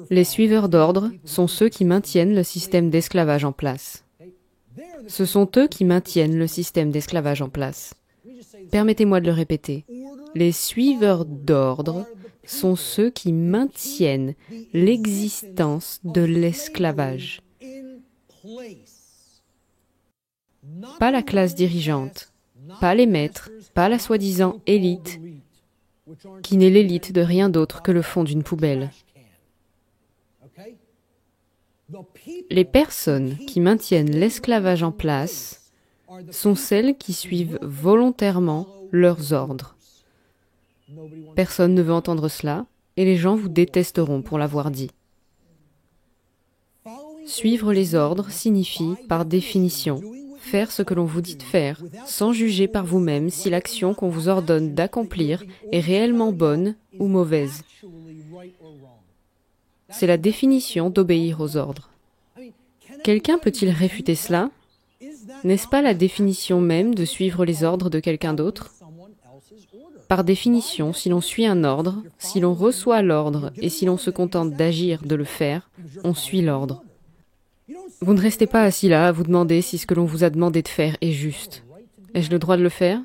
Les suiveurs d'ordre sont ceux qui maintiennent le système d'esclavage en place. Ce sont eux qui maintiennent le système d'esclavage en place. Permettez-moi de le répéter. Les suiveurs d'ordre sont ceux qui maintiennent l'existence de l'esclavage. Pas la classe dirigeante, pas les maîtres, pas la soi-disant élite, qui n'est l'élite de rien d'autre que le fond d'une poubelle. Les personnes qui maintiennent l'esclavage en place sont celles qui suivent volontairement leurs ordres. Personne ne veut entendre cela, et les gens vous détesteront pour l'avoir dit. Suivre les ordres signifie, par définition, faire ce que l'on vous dit de faire, sans juger par vous-même si l'action qu'on vous ordonne d'accomplir est réellement bonne ou mauvaise. C'est la définition d'obéir aux ordres. Quelqu'un peut-il réfuter cela? N'est-ce pas la définition même de suivre les ordres de quelqu'un d'autre? Par définition, si l'on suit un ordre, si l'on reçoit l'ordre et si l'on se contente d'agir, de le faire, on suit l'ordre. Vous ne restez pas assis là à vous demander si ce que l'on vous a demandé de faire est juste. Ai-je le droit de le faire?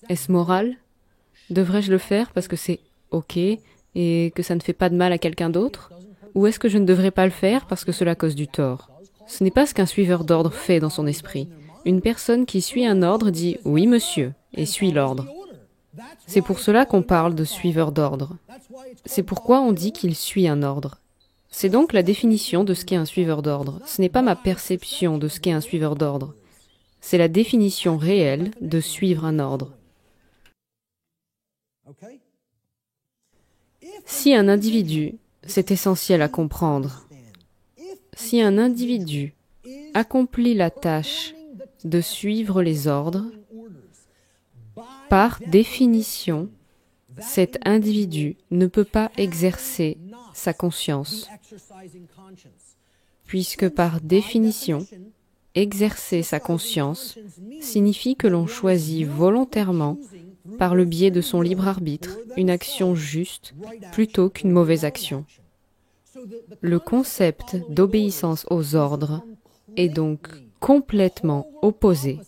Est-ce moral? Devrais-je le faire parce que c'est OK et que ça ne fait pas de mal à quelqu'un d'autre? Ou est-ce que je ne devrais pas le faire parce que cela cause du tort? Ce n'est pas ce qu'un suiveur d'ordre fait dans son esprit. Une personne qui suit un ordre dit « oui, monsieur » et suit l'ordre. C'est pour cela qu'on parle de suiveur d'ordre. C'est pourquoi on dit qu'il suit un ordre. C'est donc la définition de ce qu'est un suiveur d'ordre. Ce n'est pas ma perception de ce qu'est un suiveur d'ordre. C'est la définition réelle de suivre un ordre. Si un individu, c'est essentiel à comprendre, si un individu accomplit la tâche de suivre les ordres, par définition, cet individu ne peut pas exercer sa conscience, puisque par définition, exercer sa conscience signifie que l'on choisit volontairement, par le biais de son libre arbitre, une action juste plutôt qu'une mauvaise action. Le concept d'obéissance aux ordres est donc complètement opposé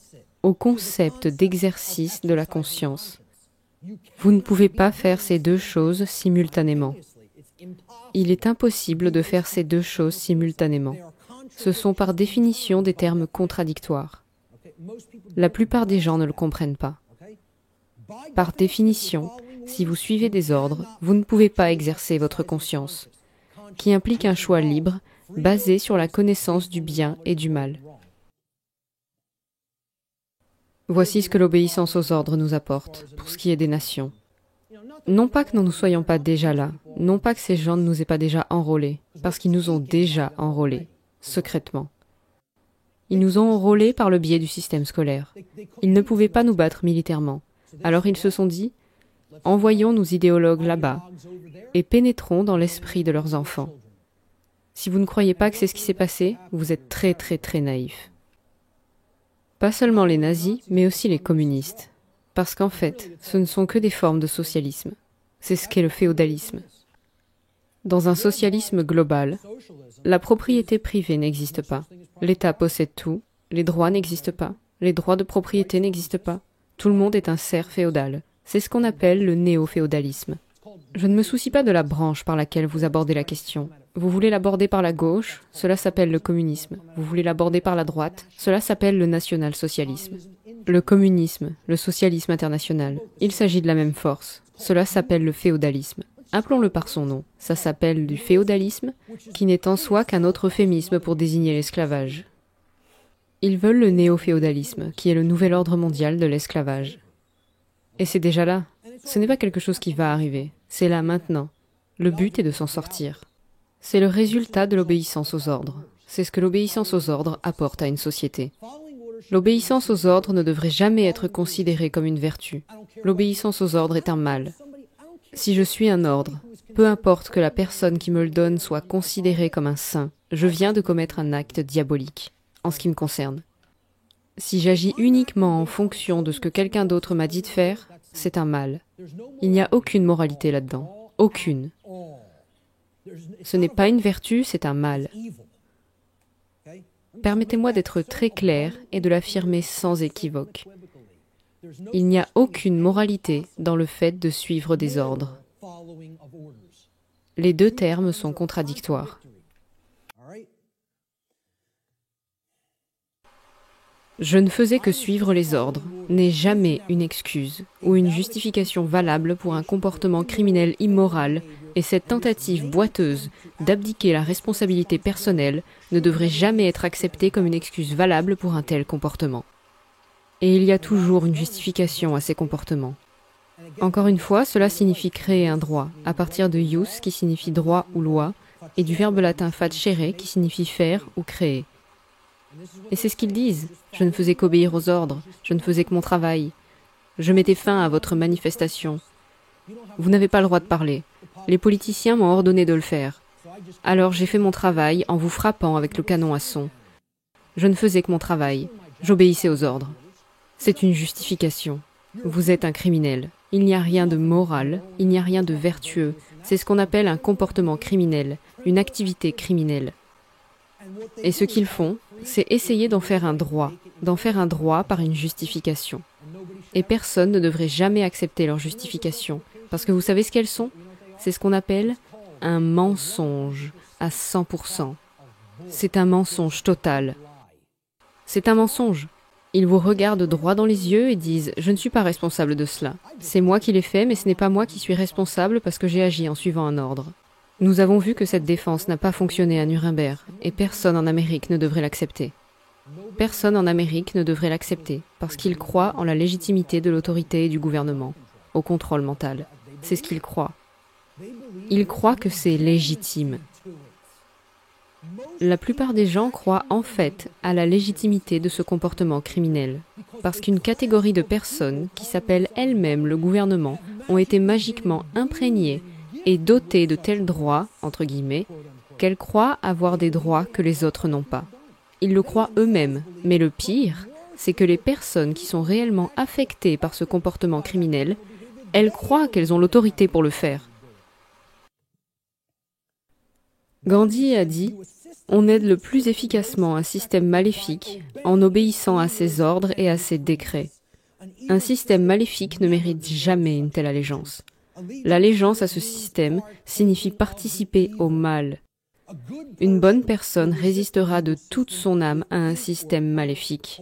au concept d'exercice de la conscience. Vous ne pouvez pas faire ces deux choses simultanément. Il est impossible de faire ces deux choses simultanément. Ce sont par définition des termes contradictoires. La plupart des gens ne le comprennent pas. Par définition, si vous suivez des ordres, vous ne pouvez pas exercer votre conscience, qui implique un choix libre basé sur la connaissance du bien et du mal. Voici ce que l'obéissance aux ordres nous apporte, pour ce qui est des nations. Non pas que nous ne soyons pas déjà là, non pas que ces gens ne nous aient pas déjà enrôlés, parce qu'ils nous ont déjà enrôlés, secrètement. Ils nous ont enrôlés par le biais du système scolaire. Ils ne pouvaient pas nous battre militairement. Alors ils se sont dit, envoyons nos idéologues là-bas et pénétrons dans l'esprit de leurs enfants. Si vous ne croyez pas que c'est ce qui s'est passé, vous êtes très très très naïf. Pas seulement les nazis, mais aussi les communistes. Parce qu'en fait, ce ne sont que des formes de socialisme. C'est ce qu'est le féodalisme. Dans un socialisme global, la propriété privée n'existe pas. L'État possède tout, les droits n'existent pas, les droits de propriété n'existent pas. Tout le monde est un serf féodal. C'est ce qu'on appelle le néo-féodalisme. Je ne me soucie pas de la branche par laquelle vous abordez la question. Vous voulez l'aborder par la gauche, cela s'appelle le communisme. Vous voulez l'aborder par la droite, cela s'appelle le national-socialisme. Le communisme, le socialisme international, il s'agit de la même force. Cela s'appelle le féodalisme. Appelons-le par son nom. Ça s'appelle du féodalisme, qui n'est en soi qu'un autre euphémisme pour désigner l'esclavage. Ils veulent le néo-féodalisme, qui est le nouvel ordre mondial de l'esclavage. Et c'est déjà là. Ce n'est pas quelque chose qui va arriver. C'est là maintenant. Le but est de s'en sortir. C'est le résultat de l'obéissance aux ordres. C'est ce que l'obéissance aux ordres apporte à une société. L'obéissance aux ordres ne devrait jamais être considérée comme une vertu. L'obéissance aux ordres est un mal. Si je suis un ordre, peu importe que la personne qui me le donne soit considérée comme un saint, je viens de commettre un acte diabolique, en ce qui me concerne. Si j'agis uniquement en fonction de ce que quelqu'un d'autre m'a dit de faire, c'est un mal. Il n'y a aucune moralité là-dedans. Aucune. Ce n'est pas une vertu, c'est un mal. Permettez-moi d'être très clair et de l'affirmer sans équivoque. Il n'y a aucune moralité dans le fait de suivre des ordres. Les deux termes sont contradictoires. Je ne faisais que suivre les ordres n'est jamais une excuse ou une justification valable pour un comportement criminel immoral, et cette tentative boiteuse d'abdiquer la responsabilité personnelle ne devrait jamais être acceptée comme une excuse valable pour un tel comportement. Et il y a toujours une justification à ces comportements. Encore une fois, cela signifie créer un droit, à partir de ius qui signifie droit ou loi, et du verbe latin facere qui signifie faire ou créer. Et c'est ce qu'ils disent. Je ne faisais qu'obéir aux ordres, je ne faisais que mon travail. Je mettais fin à votre manifestation. Vous n'avez pas le droit de parler. Les politiciens m'ont ordonné de le faire. Alors j'ai fait mon travail en vous frappant avec le canon à son. Je ne faisais que mon travail. J'obéissais aux ordres. C'est une justification. Vous êtes un criminel. Il n'y a rien de moral, il n'y a rien de vertueux. C'est ce qu'on appelle un comportement criminel, une activité criminelle. Et ce qu'ils font, c'est essayer d'en faire un droit par une justification. Et personne ne devrait jamais accepter leur justification, parce que vous savez ce qu'elles sont? C'est ce qu'on appelle un mensonge à 100%. C'est un mensonge total. C'est un mensonge. Ils vous regardent droit dans les yeux et disent « Je ne suis pas responsable de cela. C'est moi qui l'ai fait, mais ce n'est pas moi qui suis responsable parce que j'ai agi en suivant un ordre. » Nous avons vu que cette défense n'a pas fonctionné à Nuremberg, et personne en Amérique ne devrait l'accepter. Personne en Amérique ne devrait l'accepter, parce qu'ils croient en la légitimité de l'autorité et du gouvernement, au contrôle mental. C'est ce qu'ils croient. Ils croient que c'est légitime. La plupart des gens croient en fait à la légitimité de ce comportement criminel, parce qu'une catégorie de personnes qui s'appellent elles-mêmes le gouvernement ont été magiquement imprégnées et dotées de tels droits, entre guillemets, qu'elles croient avoir des droits que les autres n'ont pas. Ils le croient eux-mêmes, mais le pire, c'est que les personnes qui sont réellement affectées par ce comportement criminel, elles croient qu'elles ont l'autorité pour le faire. Gandhi a dit « On aide le plus efficacement un système maléfique en obéissant à ses ordres et à ses décrets. Un système maléfique ne mérite jamais une telle allégeance. L'allégeance à ce système signifie participer au mal. Une bonne personne résistera de toute son âme à un système maléfique,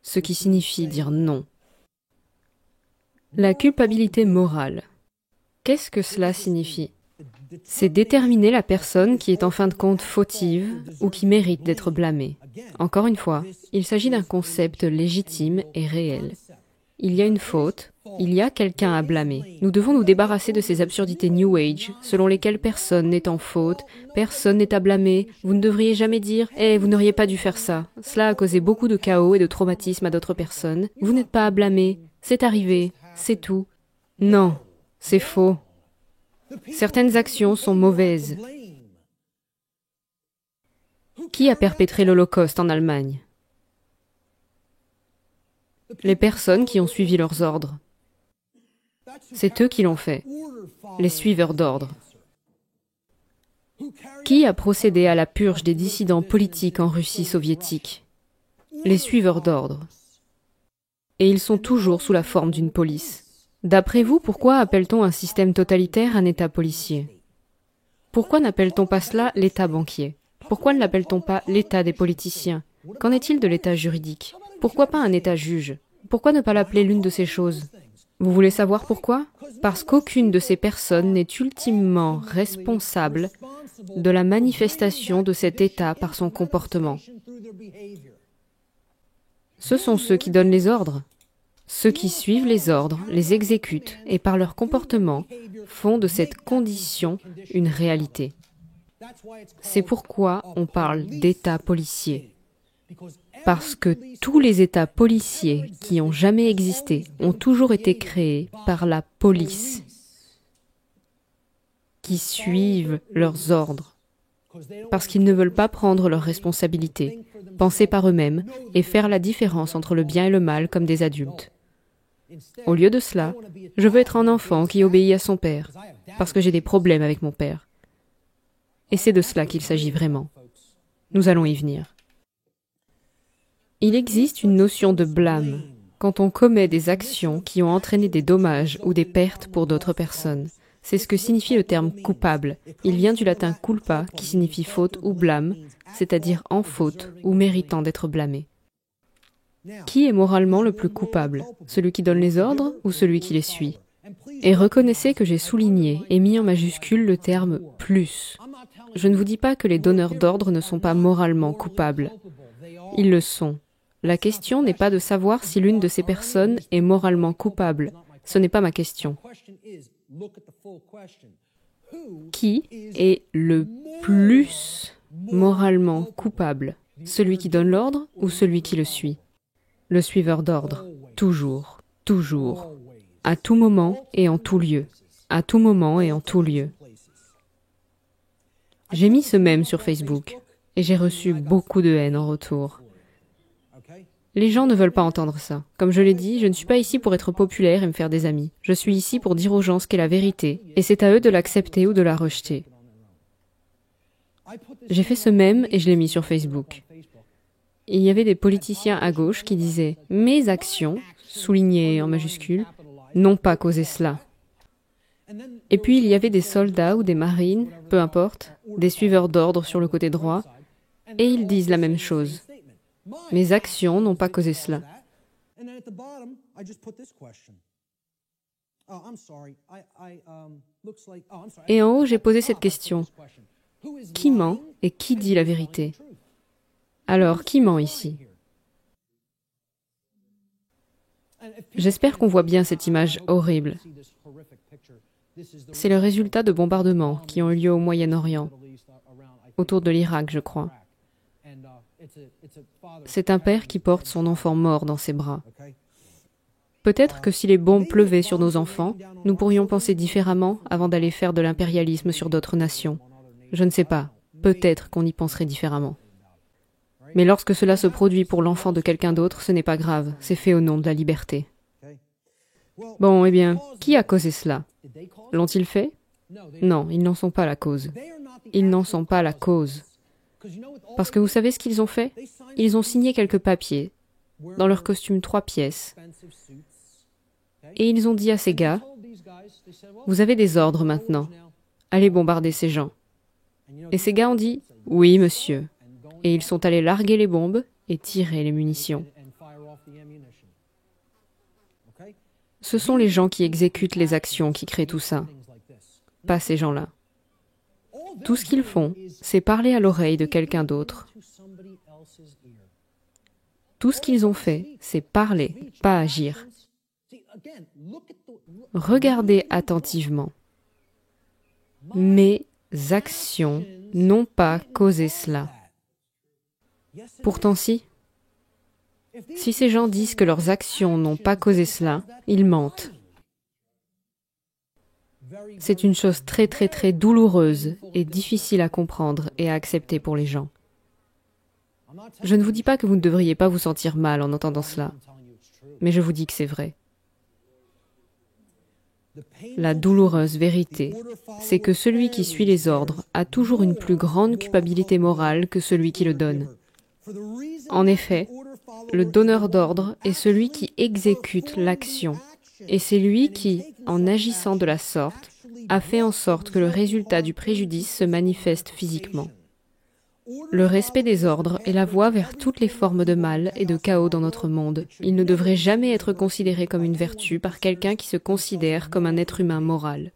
ce qui signifie dire non. » La culpabilité morale. Qu'est-ce que cela signifie? C'est déterminer la personne qui est en fin de compte fautive ou qui mérite d'être blâmée. Encore une fois, il s'agit d'un concept légitime et réel. Il y a une faute, il y a quelqu'un à blâmer. Nous devons nous débarrasser de ces absurdités New Age, selon lesquelles personne n'est en faute, personne n'est à blâmer, vous ne devriez jamais dire « Eh, vous n'auriez pas dû faire ça. Cela a causé beaucoup de chaos et de traumatisme à d'autres personnes. Vous n'êtes pas à blâmer. C'est arrivé. C'est tout. » Non, c'est faux. Certaines actions sont mauvaises. Qui a perpétré l'Holocauste en Allemagne? Les personnes qui ont suivi leurs ordres. C'est eux qui l'ont fait, les suiveurs d'ordre. Qui a procédé à la purge des dissidents politiques en Russie soviétique? Les suiveurs d'ordre. Et ils sont toujours sous la forme d'une police. D'après vous, pourquoi appelle-t-on un système totalitaire un État policier? Pourquoi n'appelle-t-on pas cela l'État banquier? Pourquoi ne l'appelle-t-on pas l'État des politiciens? Qu'en est-il de l'État juridique? Pourquoi pas un État juge? Pourquoi ne pas l'appeler l'une de ces choses? Vous voulez savoir pourquoi? Parce qu'aucune de ces personnes n'est ultimement responsable de la manifestation de cet État par son comportement. Ce sont ceux qui donnent les ordres. Ceux qui suivent les ordres, les exécutent et par leur comportement font de cette condition une réalité. C'est pourquoi on parle d'État policier. Parce que tous les États policiers qui ont jamais existé ont toujours été créés par la police, qui suivent leurs ordres, parce qu'ils ne veulent pas prendre leurs responsabilités, penser par eux-mêmes et faire la différence entre le bien et le mal comme des adultes. Au lieu de cela, je veux être un enfant qui obéit à son père, parce que j'ai des problèmes avec mon père. Et c'est de cela qu'il s'agit vraiment. Nous allons y venir. Il existe une notion de blâme quand on commet des actions qui ont entraîné des dommages ou des pertes pour d'autres personnes. C'est ce que signifie le terme coupable. Il vient du latin culpa, qui signifie faute ou blâme, c'est-à-dire en faute ou méritant d'être blâmé. Qui est moralement le plus coupable? Celui qui donne les ordres ou celui qui les suit? Et reconnaissez que j'ai souligné et mis en majuscule le terme « plus ». Je ne vous dis pas que les donneurs d'ordre ne sont pas moralement coupables. Ils le sont. La question n'est pas de savoir si l'une de ces personnes est moralement coupable. Ce n'est pas ma question. Qui est le plus moralement coupable? Celui qui donne l'ordre ou celui qui le suit? Le suiveur d'ordre. Toujours, toujours. À tout moment et en tout lieu. À tout moment et en tout lieu. J'ai mis ce mème sur Facebook et j'ai reçu beaucoup de haine en retour. Les gens ne veulent pas entendre ça. Comme je l'ai dit, je ne suis pas ici pour être populaire et me faire des amis. Je suis ici pour dire aux gens ce qu'est la vérité, et c'est à eux de l'accepter ou de la rejeter. J'ai fait ce mème et je l'ai mis sur Facebook. Il y avait des politiciens à gauche qui disaient « Mes actions », soulignées en majuscules, n'ont pas causé cela. Et puis il y avait des soldats ou des marines, peu importe, des suiveurs d'ordre sur le côté droit, et ils disent la même chose. Mes actions n'ont pas causé cela. Et en haut, j'ai posé cette question. Qui ment et qui dit la vérité? Alors, qui ment ici? J'espère qu'on voit bien cette image horrible. C'est le résultat de bombardements qui ont eu lieu au Moyen-Orient, autour de l'Irak, je crois. C'est un père qui porte son enfant mort dans ses bras. Peut-être que si les bombes pleuvaient sur nos enfants, nous pourrions penser différemment avant d'aller faire de l'impérialisme sur d'autres nations. Je ne sais pas, peut-être qu'on y penserait différemment. Mais lorsque cela se produit pour l'enfant de quelqu'un d'autre, ce n'est pas grave, c'est fait au nom de la liberté. Bon, eh bien, qui a causé cela? L'ont-ils fait? Non, ils n'en sont pas la cause. Ils n'en sont pas la cause. Parce que vous savez ce qu'ils ont fait? Ils ont signé quelques papiers, dans leur costume 3 pièces, et ils ont dit à ces gars, « Vous avez des ordres maintenant, allez bombarder ces gens. » Et ces gars ont dit, « Oui, monsieur. » Et ils sont allés larguer les bombes et tirer les munitions. Ce sont les gens qui exécutent les actions qui créent tout ça, pas ces gens-là. Tout ce qu'ils font, c'est parler à l'oreille de quelqu'un d'autre. Tout ce qu'ils ont fait, c'est parler, pas agir. Regardez attentivement. Mes actions n'ont pas causé cela. Pourtant si. Si ces gens disent que leurs actions n'ont pas causé cela, ils mentent. C'est une chose très très très douloureuse et difficile à comprendre et à accepter pour les gens. Je ne vous dis pas que vous ne devriez pas vous sentir mal en entendant cela, mais je vous dis que c'est vrai. La douloureuse vérité, c'est que celui qui suit les ordres a toujours une plus grande culpabilité morale que celui qui le donne. En effet, le donneur d'ordre est celui qui exécute l'action, et c'est lui qui, en agissant de la sorte, a fait en sorte que le résultat du préjudice se manifeste physiquement. Le respect des ordres est la voie vers toutes les formes de mal et de chaos dans notre monde. Il ne devrait jamais être considéré comme une vertu par quelqu'un qui se considère comme un être humain moral.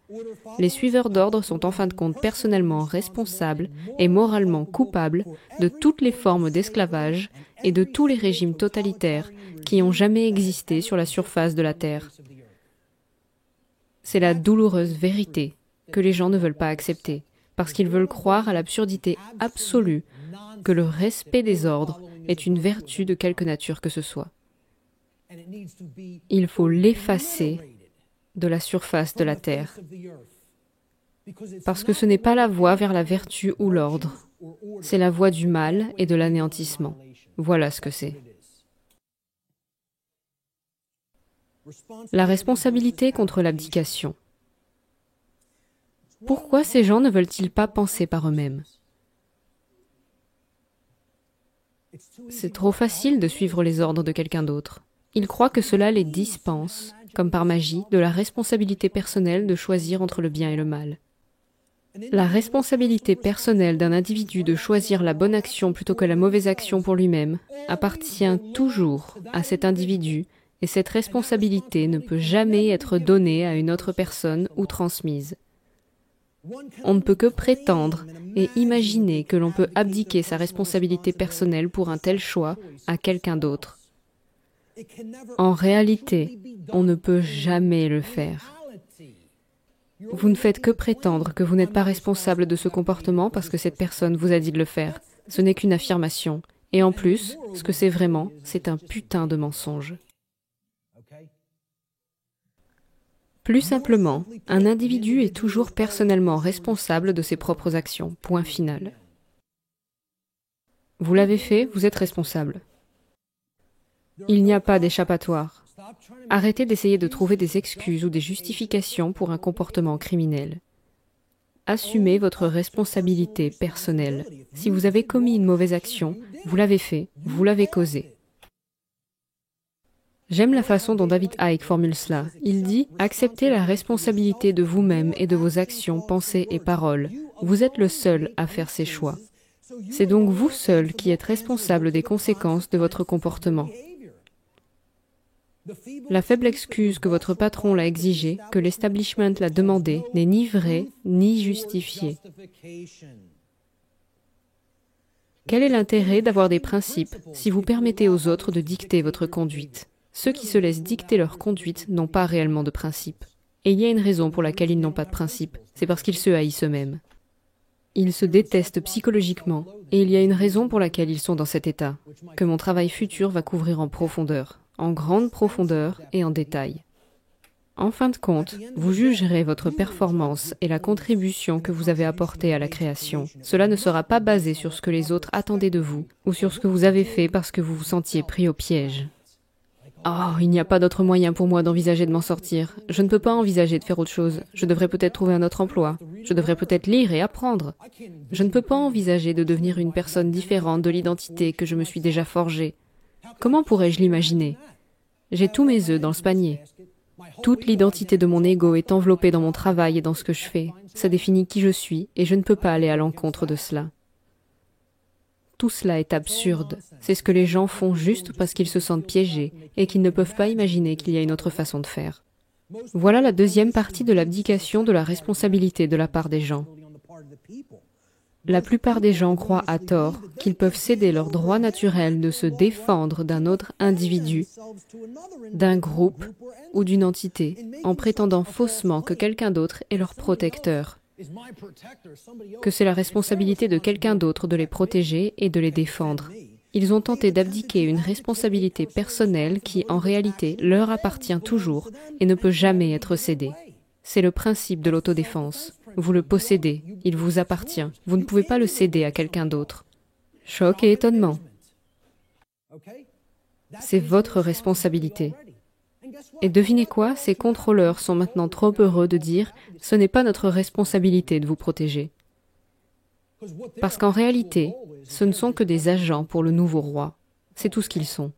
Les suiveurs d'ordre sont en fin de compte personnellement responsables et moralement coupables de toutes les formes d'esclavage et de tous les régimes totalitaires qui ont jamais existé sur la surface de la Terre. C'est la douloureuse vérité que les gens ne veulent pas accepter, parce qu'ils veulent croire à l'absurdité absolue que le respect des ordres est une vertu de quelque nature que ce soit. Il faut l'effacer de la surface de la terre, parce que ce n'est pas la voie vers la vertu ou l'ordre, c'est la voie du mal et de l'anéantissement. Voilà ce que c'est. La responsabilité contre l'abdication. Pourquoi ces gens ne veulent-ils pas penser par eux-mêmes? C'est trop facile de suivre les ordres de quelqu'un d'autre. Ils croient que cela les dispense, comme par magie, de la responsabilité personnelle de choisir entre le bien et le mal. La responsabilité personnelle d'un individu de choisir la bonne action plutôt que la mauvaise action pour lui-même appartient toujours à cet individu et cette responsabilité ne peut jamais être donnée à une autre personne ou transmise. On ne peut que prétendre et imaginer que l'on peut abdiquer sa responsabilité personnelle pour un tel choix à quelqu'un d'autre. En réalité, on ne peut jamais le faire. Vous ne faites que prétendre que vous n'êtes pas responsable de ce comportement parce que cette personne vous a dit de le faire. Ce n'est qu'une affirmation. Et en plus, ce que c'est vraiment, c'est un putain de mensonge. Plus simplement, un individu est toujours personnellement responsable de ses propres actions. Point final. Vous l'avez fait, vous êtes responsable. Il n'y a pas d'échappatoire. Arrêtez d'essayer de trouver des excuses ou des justifications pour un comportement criminel. Assumez votre responsabilité personnelle. Si vous avez commis une mauvaise action, vous l'avez fait, vous l'avez causée. J'aime la façon dont David Icke formule cela. Il dit « Acceptez la responsabilité de vous-même et de vos actions, pensées et paroles. Vous êtes le seul à faire ces choix. C'est donc vous seul qui êtes responsable des conséquences de votre comportement. La faible excuse que votre patron l'a exigée, que l'establishment l'a demandée, n'est ni vraie ni justifiée. Quel est l'intérêt d'avoir des principes si vous permettez aux autres de dicter votre conduite? Ceux qui se laissent dicter leur conduite n'ont pas réellement de principes. Et il y a une raison pour laquelle ils n'ont pas de principes, c'est parce qu'ils se haïssent eux-mêmes. Ils se détestent psychologiquement, et il y a une raison pour laquelle ils sont dans cet état, que mon travail futur va couvrir en profondeur, en grande profondeur et en détail. En fin de compte, vous jugerez votre performance et la contribution que vous avez apportée à la création. Cela ne sera pas basé sur ce que les autres attendaient de vous, ou sur ce que vous avez fait parce que vous vous sentiez pris au piège. Oh, il n'y a pas d'autre moyen pour moi d'envisager de m'en sortir. Je ne peux pas envisager de faire autre chose. Je devrais peut-être trouver un autre emploi. Je devrais peut-être lire et apprendre. Je ne peux pas envisager de devenir une personne différente de l'identité que je me suis déjà forgée. Comment pourrais-je l'imaginer? J'ai tous mes œufs dans ce panier. Toute l'identité de mon ego est enveloppée dans mon travail et dans ce que je fais. Ça définit qui je suis et je ne peux pas aller à l'encontre de cela. Tout cela est absurde. C'est ce que les gens font juste parce qu'ils se sentent piégés et qu'ils ne peuvent pas imaginer qu'il y a une autre façon de faire. Voilà la deuxième partie de l'abdication de la responsabilité de la part des gens. La plupart des gens croient à tort qu'ils peuvent céder leur droit naturel de se défendre d'un autre individu, d'un groupe ou d'une entité, en prétendant faussement que quelqu'un d'autre est leur protecteur, que c'est la responsabilité de quelqu'un d'autre de les protéger et de les défendre. Ils ont tenté d'abdiquer une responsabilité personnelle qui, en réalité, leur appartient toujours et ne peut jamais être cédée. C'est le principe de l'autodéfense. Vous le possédez, il vous appartient. Vous ne pouvez pas le céder à quelqu'un d'autre. Choc et étonnement. C'est votre responsabilité. Et devinez quoi, ces contrôleurs sont maintenant trop heureux de dire « ce n'est pas notre responsabilité de vous protéger ». Parce qu'en réalité, ce ne sont que des agents pour le nouveau roi. C'est tout ce qu'ils sont.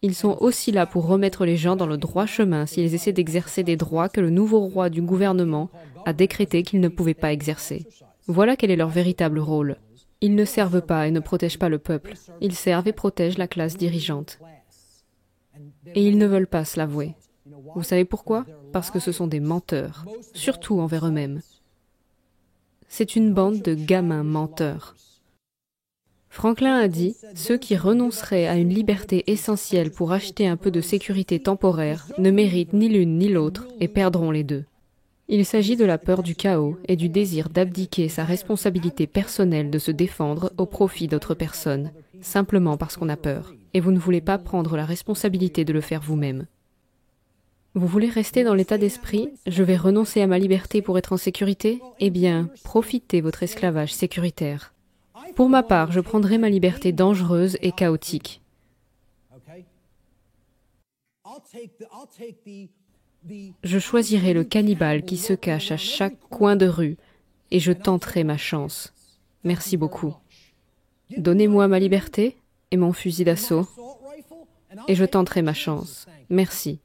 Ils sont aussi là pour remettre les gens dans le droit chemin s'ils essaient d'exercer des droits que le nouveau roi du gouvernement a décrété qu'ils ne pouvaient pas exercer. Voilà quel est leur véritable rôle. Ils ne servent pas et ne protègent pas le peuple. Ils servent et protègent la classe dirigeante. Et ils ne veulent pas se l'avouer. Vous savez pourquoi? Parce que ce sont des menteurs, surtout envers eux-mêmes. C'est une bande de gamins menteurs. Franklin a dit « Ceux qui renonceraient à une liberté essentielle pour acheter un peu de sécurité temporaire ne méritent ni l'une ni l'autre et perdront les deux. » Il s'agit de la peur du chaos et du désir d'abdiquer sa responsabilité personnelle de se défendre au profit d'autres personnes, simplement parce qu'on a peur, et vous ne voulez pas prendre la responsabilité de le faire vous-même. Vous voulez rester dans l'état d'esprit « Je vais renoncer à ma liberté pour être en sécurité » Eh bien, profitez votre esclavage sécuritaire. Pour ma part, je prendrai ma liberté dangereuse et chaotique. Je choisirai le cannibale qui se cache à chaque coin de rue et je tenterai ma chance. Merci beaucoup. Donnez-moi ma liberté et mon fusil d'assaut et je tenterai ma chance. Merci.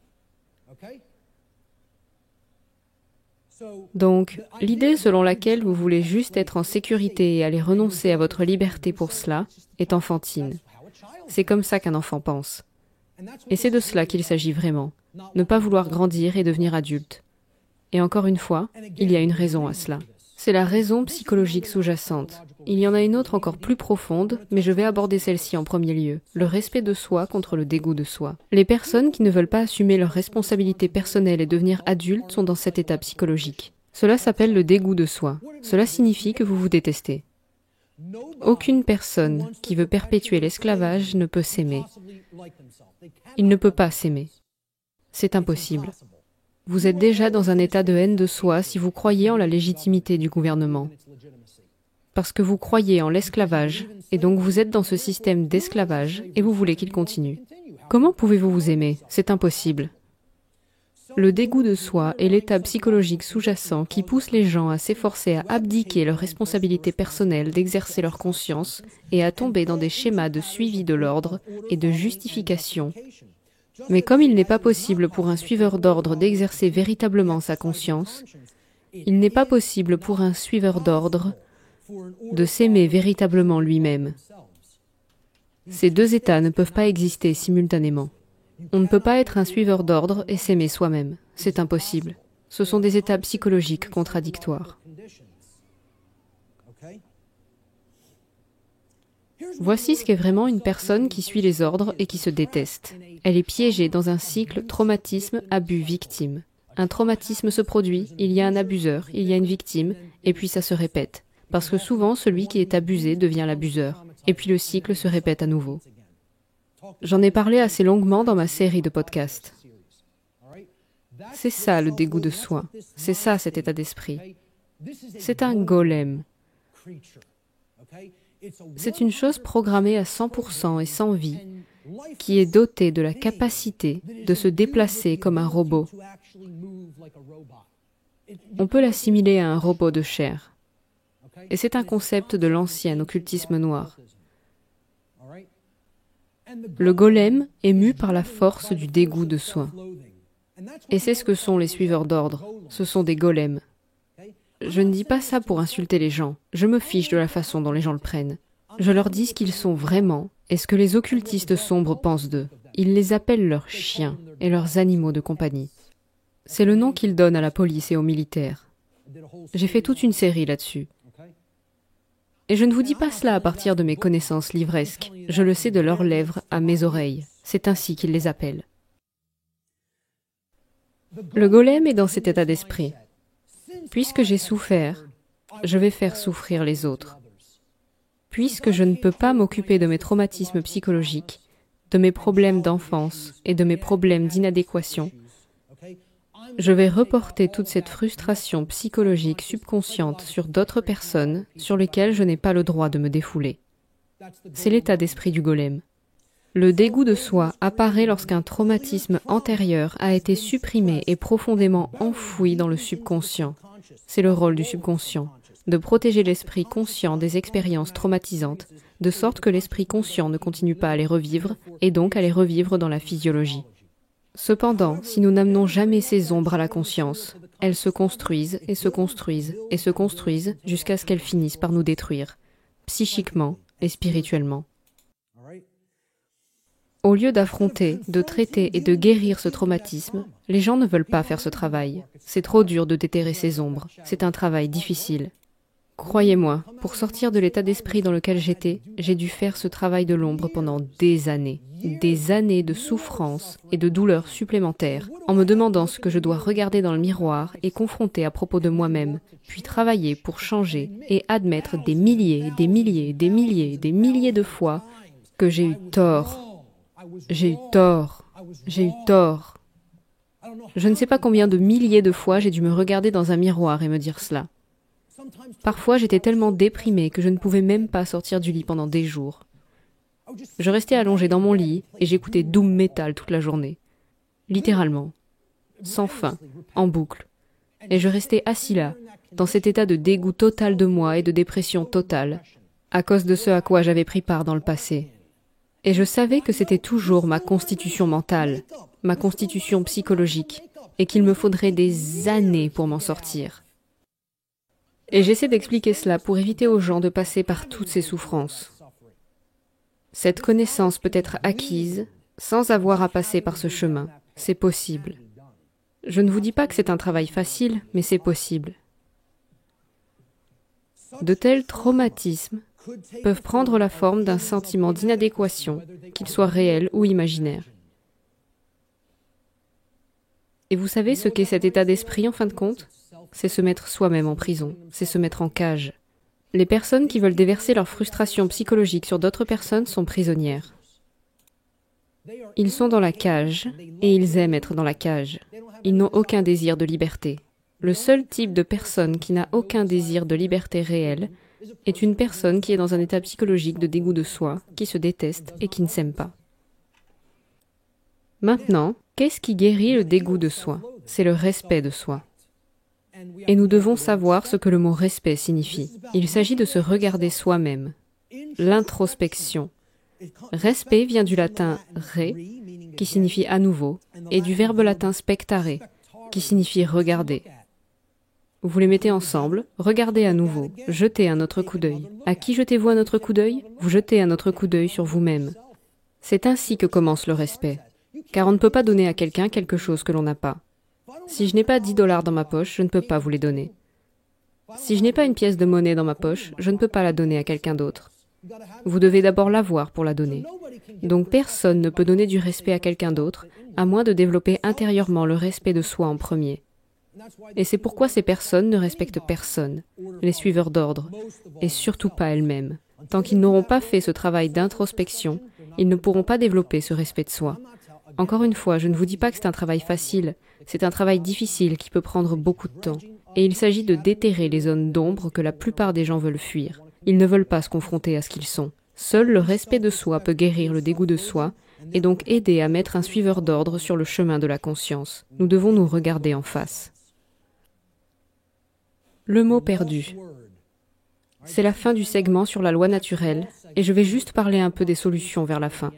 Donc, l'idée selon laquelle vous voulez juste être en sécurité et aller renoncer à votre liberté pour cela est enfantine. C'est comme ça qu'un enfant pense. Et c'est de cela qu'il s'agit vraiment. Ne pas vouloir grandir et devenir adulte. Et encore une fois, il y a une raison à cela. C'est la raison psychologique sous-jacente. Il y en a une autre encore plus profonde, mais je vais aborder celle-ci en premier lieu. Le respect de soi contre le dégoût de soi. Les personnes qui ne veulent pas assumer leurs responsabilités personnelles et devenir adultes sont dans cet état psychologique. Cela s'appelle le dégoût de soi. Cela signifie que vous vous détestez. Aucune personne qui veut perpétuer l'esclavage ne peut s'aimer. Il ne peut pas s'aimer. C'est impossible. Vous êtes déjà dans un état de haine de soi si vous croyez en la légitimité du gouvernement. Parce que vous croyez en l'esclavage, et donc vous êtes dans ce système d'esclavage et vous voulez qu'il continue. Comment pouvez-vous vous aimer? C'est impossible. Le dégoût de soi est l'état psychologique sous-jacent qui pousse les gens à s'efforcer à abdiquer leurs responsabilités personnelles d'exercer leur conscience et à tomber dans des schémas de suivi de l'ordre et de justification. Mais comme il n'est pas possible pour un suiveur d'ordre d'exercer véritablement sa conscience, il n'est pas possible pour un suiveur d'ordre de s'aimer véritablement lui-même. Ces deux états ne peuvent pas exister simultanément. On ne peut pas être un suiveur d'ordre et s'aimer soi-même. C'est impossible. Ce sont des états psychologiques contradictoires. Voici ce qu'est vraiment une personne qui suit les ordres et qui se déteste. Elle est piégée dans un cycle traumatisme, abus, victime. Un traumatisme se produit, il y a un abuseur, il y a une victime, et puis ça se répète. Parce que souvent, celui qui est abusé devient l'abuseur. Et puis le cycle se répète à nouveau. J'en ai parlé assez longuement dans ma série de podcasts. C'est ça le dégoût de soi. C'est ça cet état d'esprit. C'est un golem. C'est une chose programmée à 100% et sans vie, qui est dotée de la capacité de se déplacer comme un robot. On peut l'assimiler à un robot de chair. Et c'est un concept de l'ancien occultisme noir. Le golem est mu par la force du dégoût de soi. Et c'est ce que sont les suiveurs d'ordre. Ce sont des golems. Je ne dis pas ça pour insulter les gens. Je me fiche de la façon dont les gens le prennent. Je leur dis ce qu'ils sont vraiment et ce que les occultistes sombres pensent d'eux. Ils les appellent leurs chiens et leurs animaux de compagnie. C'est le nom qu'ils donnent à la police et aux militaires. J'ai fait toute une série là-dessus. Et je ne vous dis pas cela à partir de mes connaissances livresques. Je le sais de leurs lèvres à mes oreilles. C'est ainsi qu'ils les appellent. Le golem est dans cet état d'esprit. Puisque j'ai souffert, je vais faire souffrir les autres. Puisque je ne peux pas m'occuper de mes traumatismes psychologiques, de mes problèmes d'enfance et de mes problèmes d'inadéquation, je vais reporter toute cette frustration psychologique subconsciente sur d'autres personnes sur lesquelles je n'ai pas le droit de me défouler. C'est l'état d'esprit du golem. Le dégoût de soi apparaît lorsqu'un traumatisme antérieur a été supprimé et profondément enfoui dans le subconscient. C'est le rôle du subconscient, de protéger l'esprit conscient des expériences traumatisantes, de sorte que l'esprit conscient ne continue pas à les revivre et donc à les revivre dans la physiologie. Cependant, si nous n'amenons jamais ces ombres à la conscience, elles se construisent et se construisent et se construisent jusqu'à ce qu'elles finissent par nous détruire, psychiquement et spirituellement. Au lieu d'affronter, de traiter et de guérir ce traumatisme, les gens ne veulent pas faire ce travail. C'est trop dur de déterrer ces ombres. C'est un travail difficile. Croyez-moi, pour sortir de l'état d'esprit dans lequel j'étais, j'ai dû faire ce travail de l'ombre pendant des années de souffrance et de douleurs supplémentaires, en me demandant ce que je dois regarder dans le miroir et confronter à propos de moi-même, puis travailler pour changer et admettre des milliers de fois que j'ai eu tort. J'ai eu tort. J'ai eu tort. Je ne sais pas combien de milliers de fois j'ai dû me regarder dans un miroir et me dire cela. Parfois, j'étais tellement déprimée que je ne pouvais même pas sortir du lit pendant des jours. Je restais allongée dans mon lit et j'écoutais doom metal toute la journée. littéralement, sans fin, en boucle. Et je restais assis là, dans cet état de dégoût total de moi et de dépression totale, à cause de ce à quoi j'avais pris part dans le passé. Et je savais que c'était toujours ma constitution mentale, ma constitution psychologique, et qu'il me faudrait des années pour m'en sortir. Et j'essaie d'expliquer cela pour éviter aux gens de passer par toutes ces souffrances. Cette connaissance peut être acquise sans avoir à passer par ce chemin. C'est possible. Je ne vous dis pas que c'est un travail facile, mais c'est possible. De tels traumatismes peuvent prendre la forme d'un sentiment d'inadéquation, qu'il soit réel ou imaginaire. Et vous savez ce qu'est cet état d'esprit en fin de compte? C'est se mettre soi-même en prison, c'est se mettre en cage. Les personnes qui veulent déverser leur frustration psychologique sur d'autres personnes sont prisonnières. Ils sont dans la cage et ils aiment être dans la cage. Ils n'ont aucun désir de liberté. Le seul type de personne qui n'a aucun désir de liberté réelle est une personne qui est dans un état psychologique de dégoût de soi, qui se déteste et qui ne s'aime pas. Maintenant, qu'est-ce qui guérit le dégoût de soi? C'est le respect de soi. Et nous devons savoir ce que le mot respect signifie. Il s'agit de se regarder soi-même. L'introspection. Respect vient du latin re, qui signifie à nouveau, et du verbe latin spectare, qui signifie regarder. Vous les mettez ensemble, regardez à nouveau, jetez un autre coup d'œil. À qui jetez-vous un autre coup d'œil? Vous jetez un autre coup d'œil sur vous-même. C'est ainsi que commence le respect, car on ne peut pas donner à quelqu'un quelque chose que l'on n'a pas. Si je n'ai pas 10 $ dans ma poche, je ne peux pas vous les donner. Si je n'ai pas une pièce de monnaie dans ma poche, je ne peux pas la donner à quelqu'un d'autre. Vous devez d'abord l'avoir pour la donner. Donc personne ne peut donner du respect à quelqu'un d'autre, à moins de développer intérieurement le respect de soi en premier. Et c'est pourquoi ces personnes ne respectent personne, les suiveurs d'ordre, et surtout pas elles-mêmes. Tant qu'ils n'auront pas fait ce travail d'introspection, ils ne pourront pas développer ce respect de soi. Encore une fois, je ne vous dis pas que c'est un travail facile, c'est un travail difficile qui peut prendre beaucoup de temps. Et il s'agit de déterrer les zones d'ombre que la plupart des gens veulent fuir. Ils ne veulent pas se confronter à ce qu'ils sont. Seul le respect de soi peut guérir le dégoût de soi et donc aider à mettre un suiveur d'ordre sur le chemin de la conscience. Nous devons nous regarder en face. Le mot perdu. C'est la fin du segment sur la loi naturelle et je vais juste parler un peu des solutions vers la fin.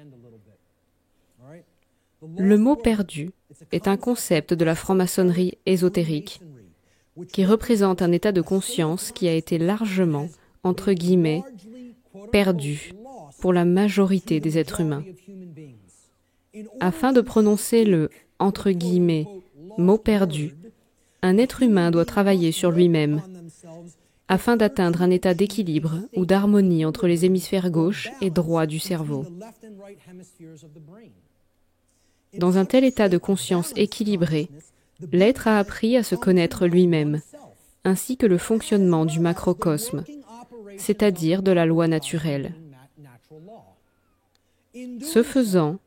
Le mot perdu est un concept de la franc-maçonnerie ésotérique qui représente un état de conscience qui a été largement, entre guillemets, perdu pour la majorité des êtres humains. Afin de prononcer le, entre guillemets, mot perdu, un être humain doit travailler sur lui-même afin d'atteindre un état d'équilibre ou d'harmonie entre les hémisphères gauche et droit du cerveau. Dans un tel état de conscience équilibré, l'être a appris à se connaître lui-même, ainsi que le fonctionnement du macrocosme, c'est-à-dire de la loi naturelle. Ce faisant,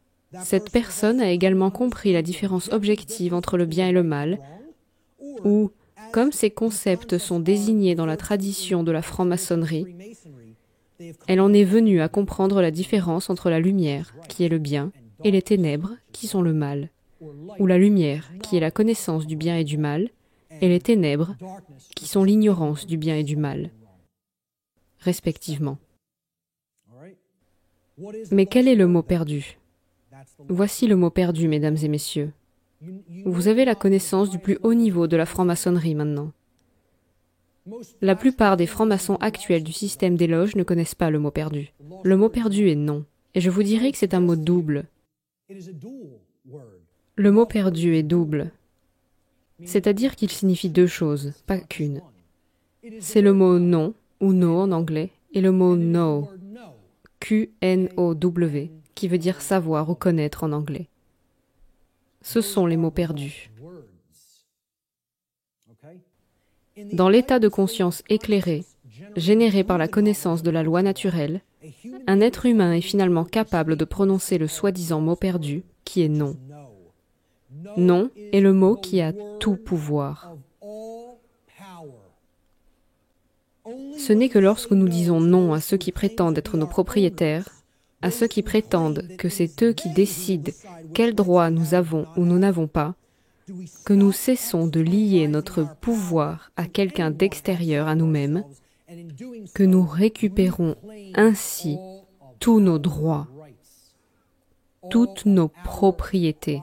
cette personne a également compris la différence objective entre le bien et le mal, ou, comme ces concepts sont désignés dans la tradition de la franc-maçonnerie, elle en est venue à comprendre la différence entre la lumière, qui est le bien, et les ténèbres, qui sont le mal, ou la lumière, qui est la connaissance du bien et du mal, et les ténèbres, qui sont l'ignorance du bien et du mal, respectivement. Mais quel est le mot perdu? Voici le mot perdu, mesdames et messieurs. Vous avez la connaissance du plus haut niveau de la franc-maçonnerie maintenant. La plupart des francs-maçons actuels du système des loges ne connaissent pas le mot perdu. Le mot perdu est non, et je vous dirais que c'est un mot double. Le mot perdu est double, c'est-à-dire qu'il signifie deux choses, pas qu'une. C'est le mot non, ou no en anglais, et le mot know, Q-N-O-W, qui veut dire savoir ou connaître en anglais. Ce sont les mots perdus. Dans l'état de conscience éclairé, généré par la connaissance de la loi naturelle, un être humain est finalement capable de prononcer le soi-disant mot perdu, qui est non. Non est le mot qui a tout pouvoir. Ce n'est que lorsque nous disons non à ceux qui prétendent être nos propriétaires, à ceux qui prétendent que c'est eux qui décident quels droits nous avons ou nous n'avons pas, que nous cessons de lier notre pouvoir à quelqu'un d'extérieur à nous-mêmes, que nous récupérons ainsi tous nos droits, toutes nos propriétés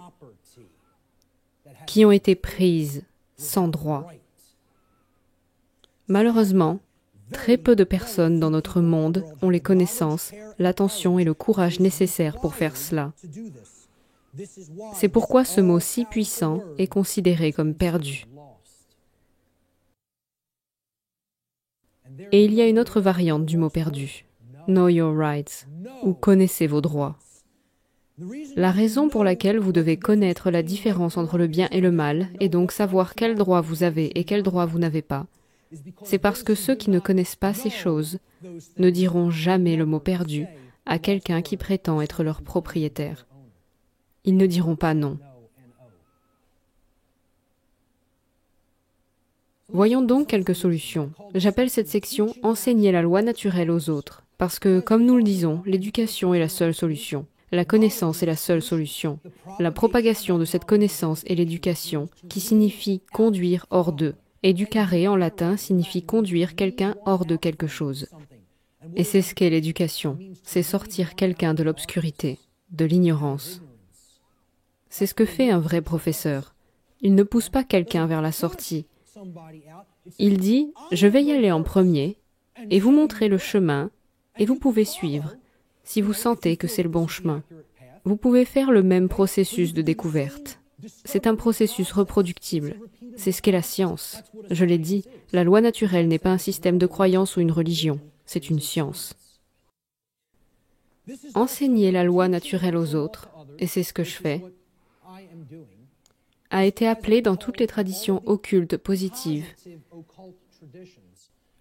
qui ont été prises sans droit. Malheureusement, très peu de personnes dans notre monde ont les connaissances, l'attention et le courage nécessaires pour faire cela. C'est pourquoi ce mot si puissant est considéré comme perdu. Et il y a une autre variante du mot perdu, Know your rights, ou connaissez vos droits. La raison pour laquelle vous devez connaître la différence entre le bien et le mal, et donc savoir quels droits vous avez et quels droits vous n'avez pas, c'est parce que ceux qui ne connaissent pas ces choses ne diront jamais le mot perdu à quelqu'un qui prétend être leur propriétaire. Ils ne diront pas non. Voyons donc quelques solutions. J'appelle cette section « Enseigner la loi naturelle aux autres » parce que, comme nous le disons, l'éducation est la seule solution. La connaissance est la seule solution. La propagation de cette connaissance est l'éducation, qui signifie « conduire hors d'eux ». Educare en latin signifie conduire quelqu'un hors de quelque chose. Et c'est ce qu'est l'éducation, c'est sortir quelqu'un de l'obscurité, de l'ignorance. C'est ce que fait un vrai professeur. Il ne pousse pas quelqu'un vers la sortie. Il dit « Je vais y aller en premier, et vous montrer le chemin, et vous pouvez suivre, si vous sentez que c'est le bon chemin. » Vous pouvez faire le même processus de découverte. C'est un processus reproductible. C'est ce qu'est la science. Je l'ai dit, la loi naturelle n'est pas un système de croyance ou une religion, c'est une science. Enseigner la loi naturelle aux autres, et c'est ce que je fais, a été appelé dans toutes les traditions occultes positives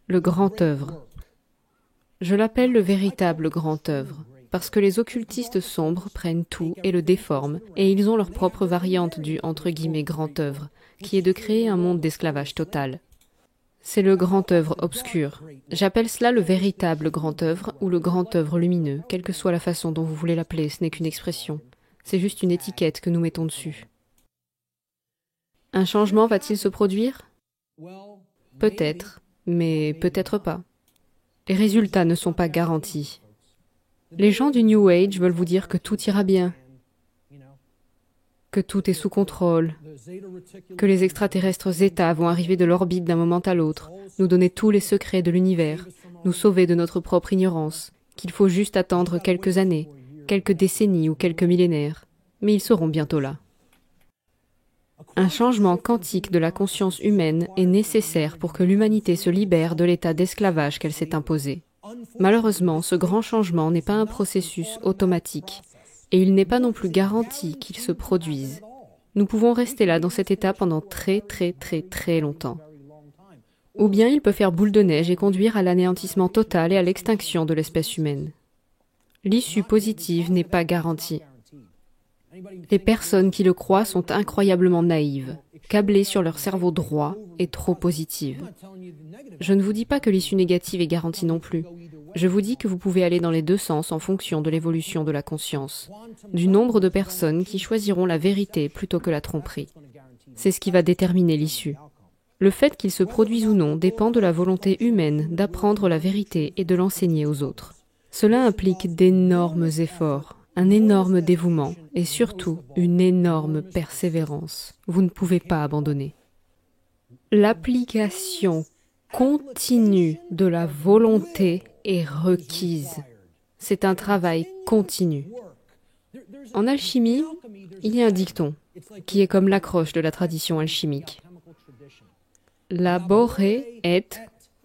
le grand œuvre. Je l'appelle le véritable grand œuvre, parce que les occultistes sombres prennent tout et le déforment, et ils ont leur propre variante du « grand œuvre », qui est de créer un monde d'esclavage total. C'est le grand œuvre obscur. J'appelle cela le véritable grand œuvre ou le grand œuvre lumineux, quelle que soit la façon dont vous voulez l'appeler, ce n'est qu'une expression. C'est juste une étiquette que nous mettons dessus. Un changement va-t-il se produire? Peut-être, mais peut-être pas. Les résultats ne sont pas garantis. Les gens du New Age veulent vous dire que tout ira bien, que tout est sous contrôle, que les extraterrestres Zeta vont arriver de l'orbite d'un moment à l'autre, nous donner tous les secrets de l'univers, nous sauver de notre propre ignorance, qu'il faut juste attendre quelques années, quelques décennies ou quelques millénaires, mais ils seront bientôt là. Un changement quantique de la conscience humaine est nécessaire pour que l'humanité se libère de l'état d'esclavage qu'elle s'est imposé. Malheureusement, ce grand changement n'est pas un processus automatique, et il n'est pas non plus garanti qu'il se produise. Nous pouvons rester là dans cet état pendant très longtemps. Ou bien il peut faire boule de neige et conduire à l'anéantissement total et à l'extinction de l'espèce humaine. L'issue positive n'est pas garantie. Les personnes qui le croient sont incroyablement naïves, câblées sur leur cerveau droit et trop positives. Je ne vous dis pas que l'issue négative est garantie non plus. Je vous dis que vous pouvez aller dans les deux sens en fonction de l'évolution de la conscience, du nombre de personnes qui choisiront la vérité plutôt que la tromperie. C'est ce qui va déterminer l'issue. Le fait qu'il se produise ou non dépend de la volonté humaine d'apprendre la vérité et de l'enseigner aux autres. Cela implique d'énormes efforts, un énorme dévouement et surtout une énorme persévérance. Vous ne pouvez pas abandonner. L'application continue de la volonté est requise. C'est un travail continu. En alchimie, il y a un dicton qui est comme l'accroche de la tradition alchimique. Labore et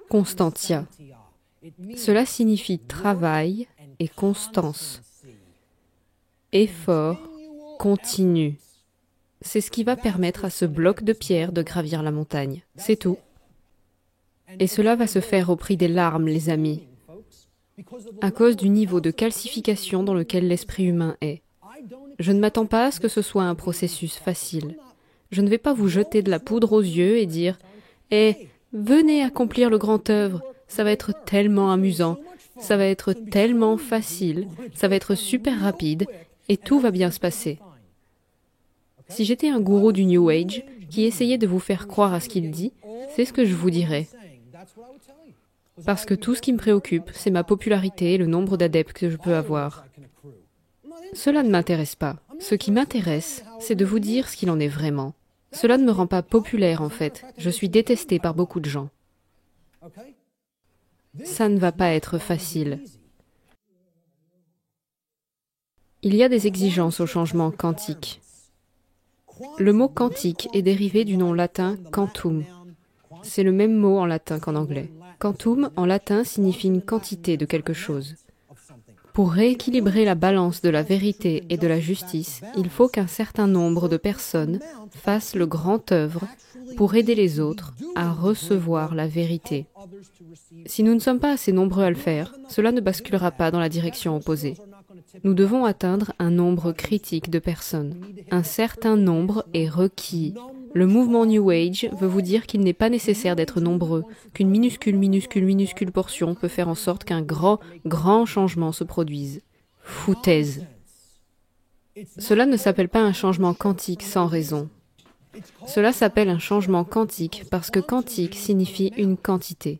constantia. Cela signifie travail et constance. Effort continu. C'est ce qui va permettre à ce bloc de pierre de gravir la montagne. C'est tout. Et cela va se faire au prix des larmes, les amis, à cause du niveau de calcification dans lequel l'esprit humain est. Je ne m'attends pas à ce que ce soit un processus facile. Je ne vais pas vous jeter de la poudre aux yeux et dire « Eh, venez accomplir le grand œuvre, ça va être tellement amusant. Ça va être tellement facile, ça va être super rapide, et tout va bien se passer. Si j'étais un gourou du New Age qui essayait de vous faire croire à ce qu'il dit, c'est ce que je vous dirais. Parce que tout ce qui me préoccupe, c'est ma popularité et le nombre d'adeptes que je peux avoir. Cela ne m'intéresse pas. Ce qui m'intéresse, c'est de vous dire ce qu'il en est vraiment. Cela ne me rend pas populaire en fait. Je suis détesté par beaucoup de gens. Ça ne va pas être facile. Il y a des exigences au changement quantique. Le mot quantique est dérivé du nom latin quantum. C'est le même mot en latin qu'en anglais. Quantum, en latin, signifie une quantité de quelque chose. Pour rééquilibrer la balance de la vérité et de la justice, il faut qu'un certain nombre de personnes fassent le grand œuvre pour aider les autres à recevoir la vérité. Si nous ne sommes pas assez nombreux à le faire, cela ne basculera pas dans la direction opposée. Nous devons atteindre un nombre critique de personnes. Un certain nombre est requis. Le mouvement New Age veut vous dire qu'il n'est pas nécessaire d'être nombreux, qu'une minuscule portion peut faire en sorte qu'un grand changement se produise. Foutaise. Cela ne s'appelle pas un changement quantique sans raison. Cela s'appelle un changement quantique parce que quantique signifie une quantité.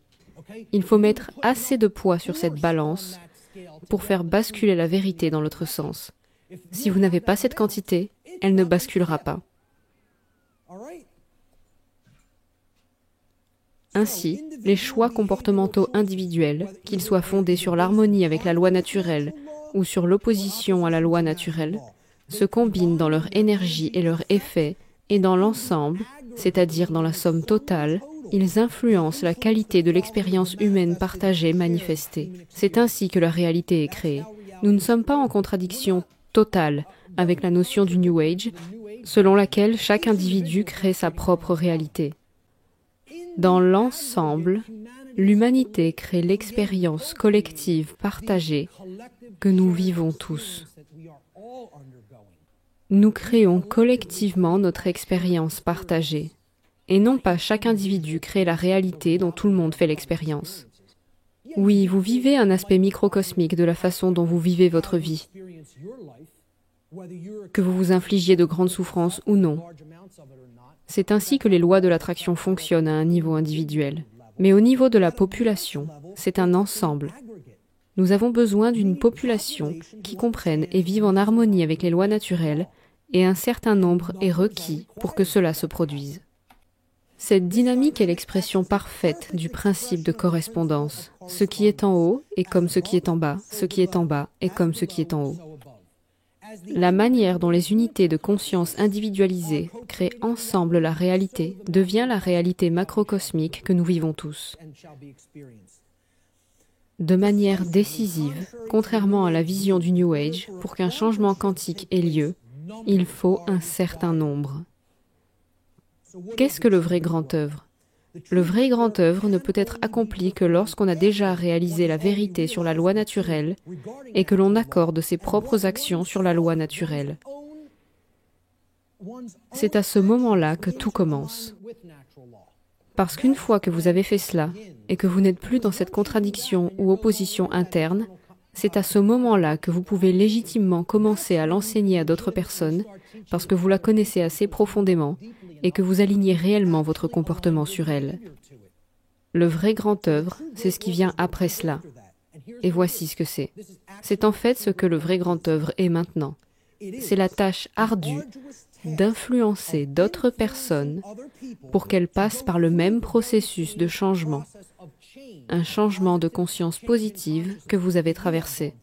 Il faut mettre assez de poids sur cette balance pour faire basculer la vérité dans l'autre sens. Si vous n'avez pas cette quantité, elle ne basculera pas. Ainsi, les choix comportementaux individuels, qu'ils soient fondés sur l'harmonie avec la loi naturelle ou sur l'opposition à la loi naturelle, se combinent dans leur énergie et leur effet, et dans l'ensemble, c'est-à-dire dans la somme totale, ils influencent la qualité de l'expérience humaine partagée manifestée. C'est ainsi que la réalité est créée. Nous ne sommes pas en contradiction totale avec la notion du New Age, selon laquelle chaque individu crée sa propre réalité. Dans l'ensemble, l'humanité crée l'expérience collective partagée que nous vivons tous. Nous créons collectivement notre expérience partagée. Et non pas chaque individu crée la réalité dont tout le monde fait l'expérience. Oui, vous vivez un aspect microcosmique de la façon dont vous vivez votre vie, que vous vous infligiez de grandes souffrances ou non. C'est ainsi que les lois de l'attraction fonctionnent à un niveau individuel. Mais au niveau de la population, c'est un ensemble. Nous avons besoin d'une population qui comprenne et vive en harmonie avec les lois naturelles, et un certain nombre est requis pour que cela se produise. Cette dynamique est l'expression parfaite du principe de correspondance. Ce qui est en haut est comme ce qui est en bas, ce qui est en bas est comme ce qui est en haut. La manière dont les unités de conscience individualisées créent ensemble la réalité devient la réalité macrocosmique que nous vivons tous. De manière décisive, contrairement à la vision du New Age, pour qu'un changement quantique ait lieu, il faut un certain nombre. Qu'est-ce que le vrai grand œuvre? Le vrai grand œuvre ne peut être accompli que lorsqu'on a déjà réalisé la vérité sur la loi naturelle et que l'on accorde ses propres actions sur la loi naturelle. C'est à ce moment-là que tout commence. Parce qu'une fois que vous avez fait cela et que vous n'êtes plus dans cette contradiction ou opposition interne, c'est à ce moment-là que vous pouvez légitimement commencer à l'enseigner à d'autres personnes parce que vous la connaissez assez profondément et que vous alignez réellement votre comportement sur elle. Le vrai grand œuvre, c'est ce qui vient après cela. Et voici ce que c'est. C'est en fait ce que le vrai grand œuvre est maintenant. C'est la tâche ardue d'influencer d'autres personnes pour qu'elles passent par le même processus de changement, un changement de conscience positive que vous avez traversé.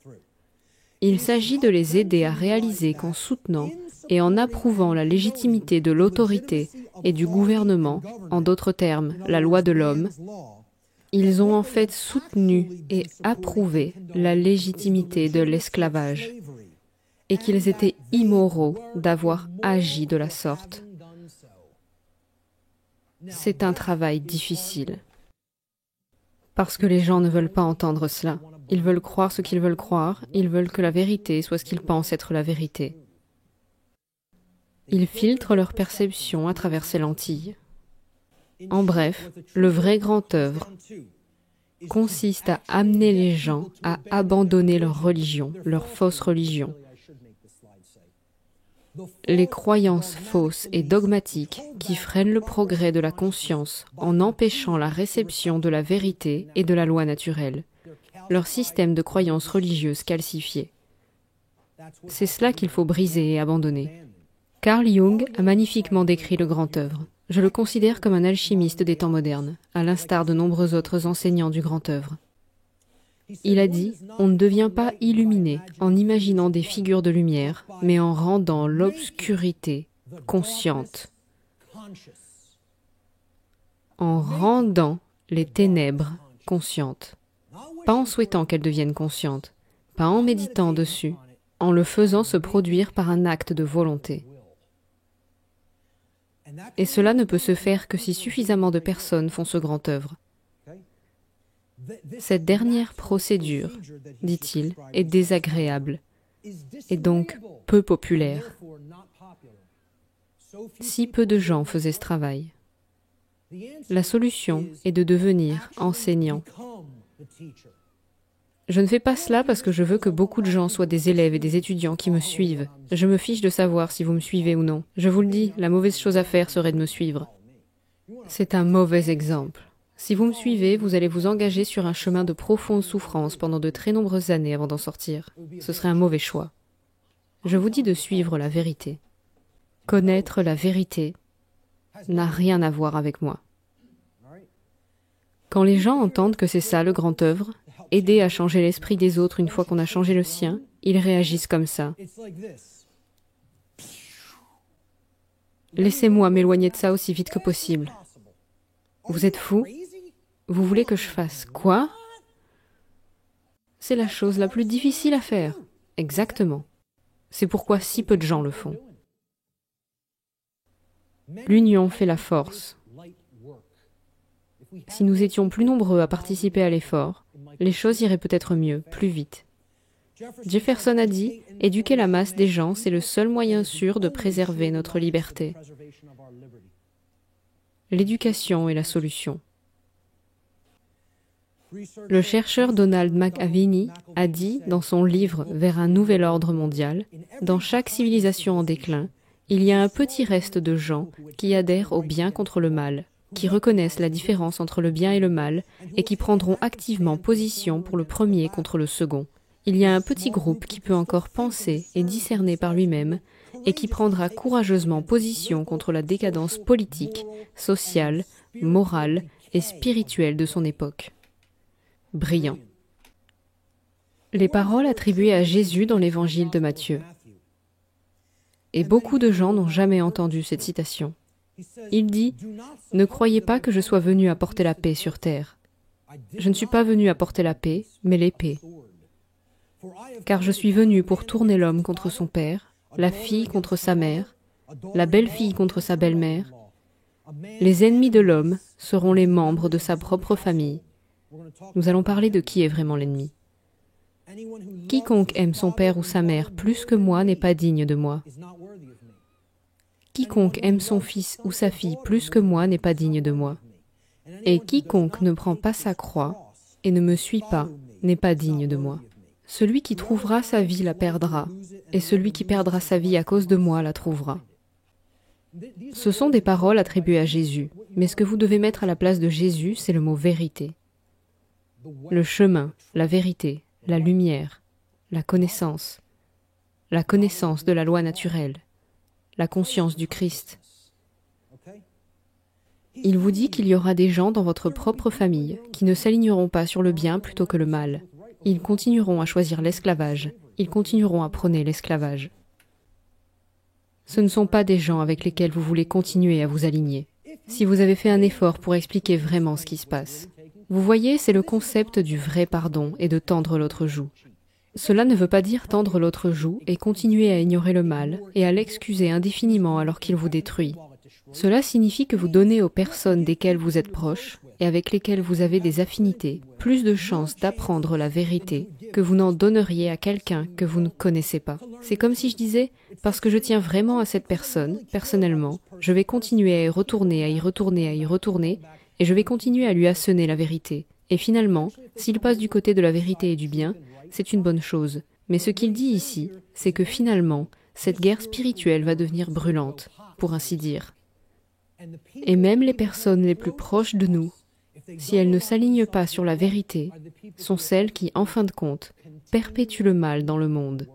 Il s'agit de les aider à réaliser qu'en soutenant et en approuvant la légitimité de l'autorité et du gouvernement, en d'autres termes, la loi de l'homme, ils ont en fait soutenu et approuvé la légitimité de l'esclavage et qu'ils étaient immoraux d'avoir agi de la sorte. C'est un travail difficile. Parce que les gens ne veulent pas entendre cela. Ils veulent croire ce qu'ils veulent croire, ils veulent que la vérité soit ce qu'ils pensent être la vérité. Ils filtrent leur perception à travers ces lentilles. En bref, le vrai grand œuvre, consiste à amener les gens à abandonner leur religion, leur fausse religion. Les croyances fausses et dogmatiques qui freinent le progrès de la conscience en empêchant la réception de la vérité et de la loi naturelle. Leur système de croyances religieuses calcifiées. C'est cela qu'il faut briser et abandonner. Carl Jung a magnifiquement décrit le grand œuvre. Je le considère comme un alchimiste des temps modernes, à l'instar de nombreux autres enseignants du grand œuvre. Il a dit, on ne devient pas illuminé en imaginant des figures de lumière, mais en rendant l'obscurité consciente. En rendant les ténèbres conscientes. Pas en souhaitant qu'elles deviennent conscientes, pas en méditant dessus, en le faisant se produire par un acte de volonté. Et cela ne peut se faire que si suffisamment de personnes font ce grand œuvre. Cette dernière procédure, dit-il, est désagréable et donc peu populaire. Si peu de gens faisaient ce travail. La solution est de devenir enseignant. Je ne fais pas cela parce que je veux que beaucoup de gens soient des élèves et des étudiants qui me suivent. Je me fiche de savoir si vous me suivez ou non. Je vous le dis, la mauvaise chose à faire serait de me suivre. C'est un mauvais exemple. Si vous me suivez, vous allez vous engager sur un chemin de profonde souffrance pendant de très nombreuses années avant d'en sortir. Ce serait un mauvais choix. Je vous dis de suivre la vérité. Connaître la vérité n'a rien à voir avec moi. Quand les gens entendent que c'est ça le grand œuvre, aider à changer l'esprit des autres une fois qu'on a changé le sien, ils réagissent comme ça. Laissez-moi m'éloigner de ça aussi vite que possible. Vous êtes fou? Vous voulez que je fasse quoi? C'est la chose la plus difficile à faire. Exactement. C'est pourquoi si peu de gens le font. L'union fait la force. Si nous étions plus nombreux à participer à l'effort, les choses iraient peut-être mieux, plus vite. Jefferson a dit, éduquer la masse des gens, c'est le seul moyen sûr de préserver notre liberté. L'éducation est la solution. Le chercheur Donald McAveny a dit dans son livre « Vers un nouvel ordre mondial », dans chaque civilisation en déclin, il y a un petit reste de gens qui adhèrent au bien contre le mal, qui reconnaissent la différence entre le bien et le mal et qui prendront activement position pour le premier contre le second. Il y a un petit groupe qui peut encore penser et discerner par lui-même et qui prendra courageusement position contre la décadence politique, sociale, morale et spirituelle de son époque. Brillant. Les paroles attribuées à Jésus dans l'évangile de Matthieu. Et beaucoup de gens n'ont jamais entendu cette citation. Il dit « Ne croyez pas que je sois venu apporter la paix sur terre. Je ne suis pas venu apporter la paix, mais l'épée. Car je suis venu pour tourner l'homme contre son père, la fille contre sa mère, la belle-fille contre sa belle-mère. Les ennemis de l'homme seront les membres de sa propre famille. » Nous allons parler de qui est vraiment l'ennemi. Quiconque aime son père ou sa mère plus que moi n'est pas digne de moi. Quiconque aime son fils ou sa fille plus que moi n'est pas digne de moi. Et quiconque ne prend pas sa croix et ne me suit pas n'est pas digne de moi. Celui qui trouvera sa vie la perdra, et celui qui perdra sa vie à cause de moi la trouvera. Ce sont des paroles attribuées à Jésus, mais ce que vous devez mettre à la place de Jésus, c'est le mot vérité. Le chemin, la vérité, la lumière, la connaissance de la loi naturelle, la conscience du Christ. Il vous dit qu'il y aura des gens dans votre propre famille qui ne s'aligneront pas sur le bien plutôt que le mal. Ils continueront à choisir l'esclavage, ils continueront à prôner l'esclavage. Ce ne sont pas des gens avec lesquels vous voulez continuer à vous aligner. Si vous avez fait un effort pour expliquer vraiment ce qui se passe. Vous voyez, c'est le concept du vrai pardon et de tendre l'autre joue. Cela ne veut pas dire tendre l'autre joue et continuer à ignorer le mal et à l'excuser indéfiniment alors qu'il vous détruit. Cela signifie que vous donnez aux personnes desquelles vous êtes proches et avec lesquelles vous avez des affinités plus de chances d'apprendre la vérité que vous n'en donneriez à quelqu'un que vous ne connaissez pas. C'est comme si je disais, parce que je tiens vraiment à cette personne, personnellement, je vais continuer à y retourner, et je vais continuer à lui assonner la vérité, Et finalement, s'il passe du côté de la vérité et du bien, c'est une bonne chose. Mais ce qu'il dit ici, c'est que finalement, cette guerre spirituelle va devenir brûlante, pour ainsi dire. Et même les personnes les plus proches de nous, si elles ne s'alignent pas sur la vérité, sont celles qui, en fin de compte, perpétuent le mal dans le monde.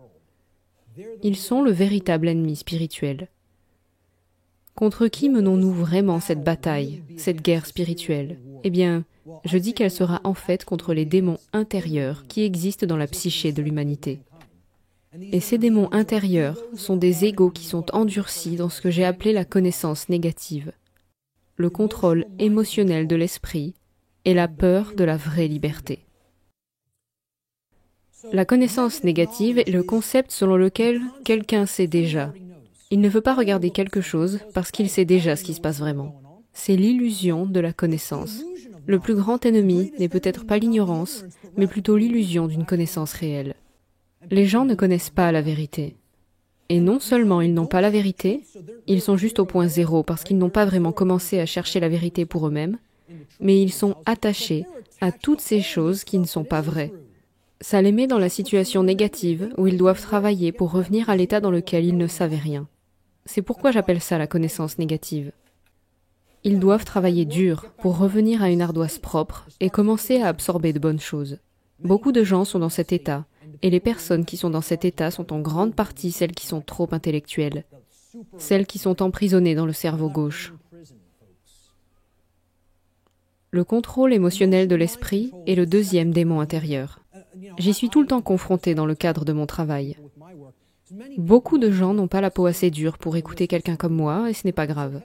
Ils sont le véritable ennemi spirituel. Contre qui menons-nous vraiment cette bataille, cette guerre spirituelle? Eh bien, je dis qu'elle sera en fait contre les démons intérieurs qui existent dans la psyché de l'humanité. Et ces démons intérieurs sont des égos qui sont endurcis dans ce que j'ai appelé la connaissance négative, le contrôle émotionnel de l'esprit et la peur de la vraie liberté. La connaissance négative est le concept selon lequel quelqu'un sait déjà. Il ne veut pas regarder quelque chose parce qu'il sait déjà ce qui se passe vraiment. C'est l'illusion de la connaissance. Le plus grand ennemi n'est peut-être pas l'ignorance, mais plutôt l'illusion d'une connaissance réelle. Les gens ne connaissent pas la vérité. Et non seulement ils n'ont pas la vérité, ils sont juste au point zéro parce qu'ils n'ont pas vraiment commencé à chercher la vérité pour eux-mêmes, mais ils sont attachés à toutes ces choses qui ne sont pas vraies. Ça les met dans la situation négative où ils doivent travailler pour revenir à l'état dans lequel ils ne savaient rien. C'est pourquoi j'appelle ça la connaissance négative. Ils doivent travailler dur pour revenir à une ardoise propre et commencer à absorber de bonnes choses. Beaucoup de gens sont dans cet état, et les personnes qui sont dans cet état sont en grande partie celles qui sont trop intellectuelles, celles qui sont emprisonnées dans le cerveau gauche. Le contrôle émotionnel de l'esprit est le deuxième démon intérieur. J'y suis tout le temps confrontée dans le cadre de mon travail. Beaucoup de gens n'ont pas la peau assez dure pour écouter quelqu'un comme moi, et ce n'est pas grave.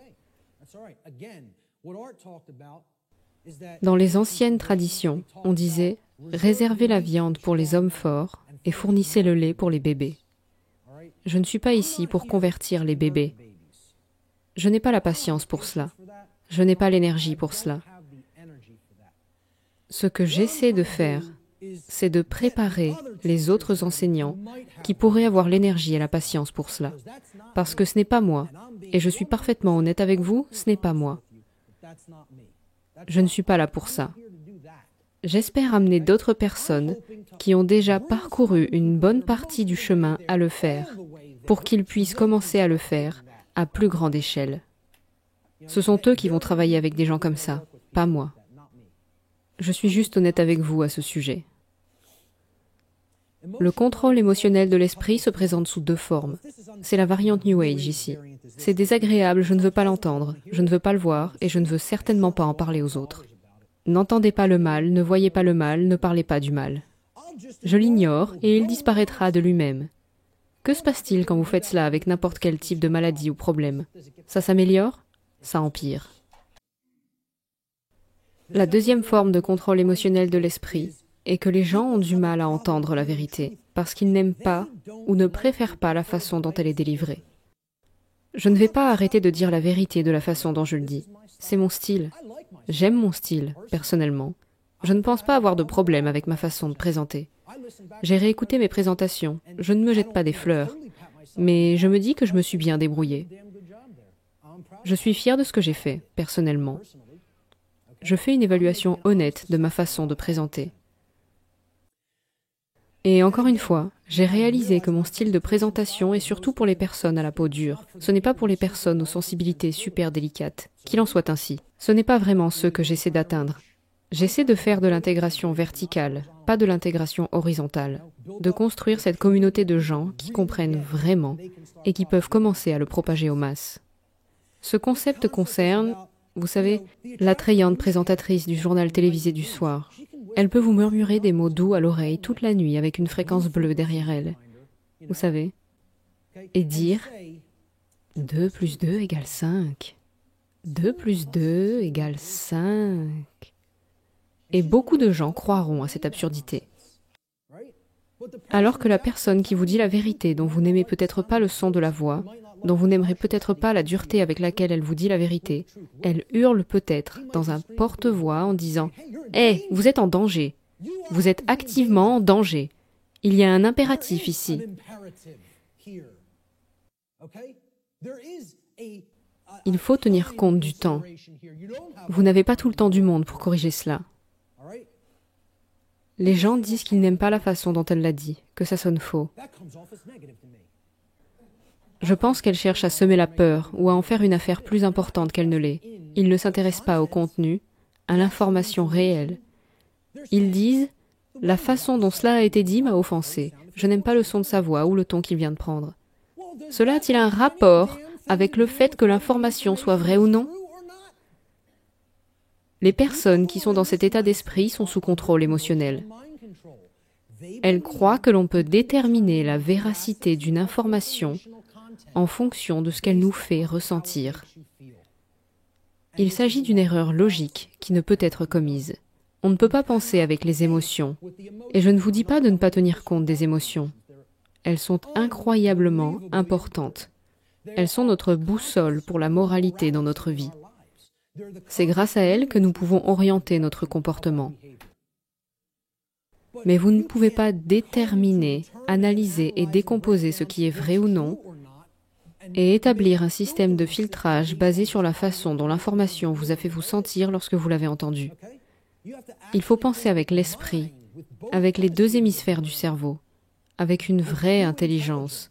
Dans les anciennes traditions, on disait « Réservez la viande pour les hommes forts et fournissez le lait pour les bébés ». Je ne suis pas ici pour convertir les bébés. Je n'ai pas la patience pour cela. Je n'ai pas l'énergie pour cela. Ce que j'essaie de faire, c'est de préparer les autres enseignants qui pourraient avoir l'énergie et la patience pour cela. Parce que ce n'est pas moi, et je suis parfaitement honnête avec vous, ce n'est pas moi. Je ne suis pas là pour ça. J'espère amener d'autres personnes qui ont déjà parcouru une bonne partie du chemin à le faire, pour qu'ils puissent commencer à le faire à plus grande échelle. Ce sont eux qui vont travailler avec des gens comme ça, pas moi. Je suis juste honnête avec vous à ce sujet. Le contrôle émotionnel de l'esprit se présente sous deux formes. C'est la variante New Age ici. C'est désagréable, je ne veux pas l'entendre, je ne veux pas le voir et je ne veux certainement pas en parler aux autres. N'entendez pas le mal, ne voyez pas le mal, ne parlez pas du mal. Je l'ignore et il disparaîtra de lui-même. Que se passe-t-il quand vous faites cela avec n'importe quel type de maladie ou problème? Ça s'améliore? Ça empire. La deuxième forme de contrôle émotionnel de l'esprit est que les gens ont du mal à entendre la vérité, parce qu'ils n'aiment pas ou ne préfèrent pas la façon dont elle est délivrée. Je ne vais pas arrêter de dire la vérité de la façon dont je le dis. C'est mon style. J'aime mon style, personnellement. Je ne pense pas avoir de problème avec ma façon de présenter. J'ai réécouté mes présentations, je ne me jette pas des fleurs, mais je me dis que je me suis bien débrouillée. Je suis fière de ce que j'ai fait, personnellement. Je fais une évaluation honnête de ma façon de présenter. Et encore une fois, j'ai réalisé que mon style de présentation est surtout pour les personnes à la peau dure. Ce n'est pas pour les personnes aux sensibilités super délicates. Qu'il en soit ainsi. Ce n'est pas vraiment ce que j'essaie d'atteindre. J'essaie de faire de l'intégration verticale, pas de l'intégration horizontale. De construire cette communauté de gens qui comprennent vraiment et qui peuvent commencer à le propager aux masses. Ce concept concerne, vous savez, l'attrayante présentatrice du journal télévisé du soir. Elle peut vous murmurer des mots doux à l'oreille toute la nuit avec une fréquence bleue derrière elle. Vous savez, et dire 2 plus 2 égale 5. 2 plus 2 égale 5. Et beaucoup de gens croiront à cette absurdité. Alors que la personne qui vous dit la vérité, dont vous n'aimez peut-être pas le son de la voix, dont vous n'aimerez peut-être pas la dureté avec laquelle elle vous dit la vérité, elle hurle peut-être dans un porte-voix en disant « Hé, vous êtes en danger. Vous êtes activement en danger. Il y a un impératif ici. » Il faut tenir compte du temps. Vous n'avez pas tout le temps du monde pour corriger cela. Les gens disent qu'ils n'aiment pas la façon dont elle l'a dit, que ça sonne faux. Je pense qu'elle cherche à semer la peur ou à en faire une affaire plus importante qu'elle ne l'est. Ils ne s'intéressent pas au contenu, à l'information réelle. Ils disent « La façon dont cela a été dit m'a offensé. Je n'aime pas le son de sa voix ou le ton qu'il vient de prendre. » Cela a-t-il un rapport avec le fait que l'information soit vraie ou non? Les personnes qui sont dans cet état d'esprit sont sous contrôle émotionnel. Elles croient que l'on peut déterminer la véracité d'une information en fonction de ce qu'elle nous fait ressentir. Il s'agit d'une erreur logique qui ne peut être commise. On ne peut pas penser avec les émotions. Et je ne vous dis pas de ne pas tenir compte des émotions. Elles sont incroyablement importantes. Elles sont notre boussole pour la moralité dans notre vie. C'est grâce à elles que nous pouvons orienter notre comportement. Mais vous ne pouvez pas déterminer, analyser et décomposer ce qui est vrai ou non, et établir un système de filtrage basé sur la façon dont l'information vous a fait vous sentir lorsque vous l'avez entendue. Il faut penser avec l'esprit, avec les deux hémisphères du cerveau, avec une vraie intelligence,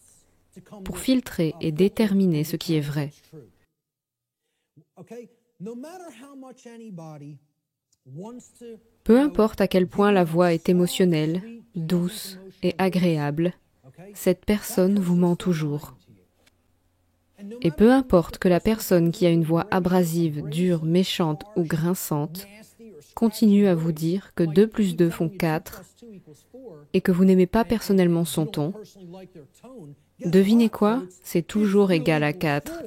pour filtrer et déterminer ce qui est vrai. Peu importe à quel point la voix est émotionnelle, douce et agréable, cette personne vous ment toujours. Et peu importe que la personne qui a une voix abrasive, dure, méchante ou grinçante continue à vous dire que 2 plus 2 font 4 et que vous n'aimez pas personnellement son ton, devinez quoi? C'est toujours égal à 4.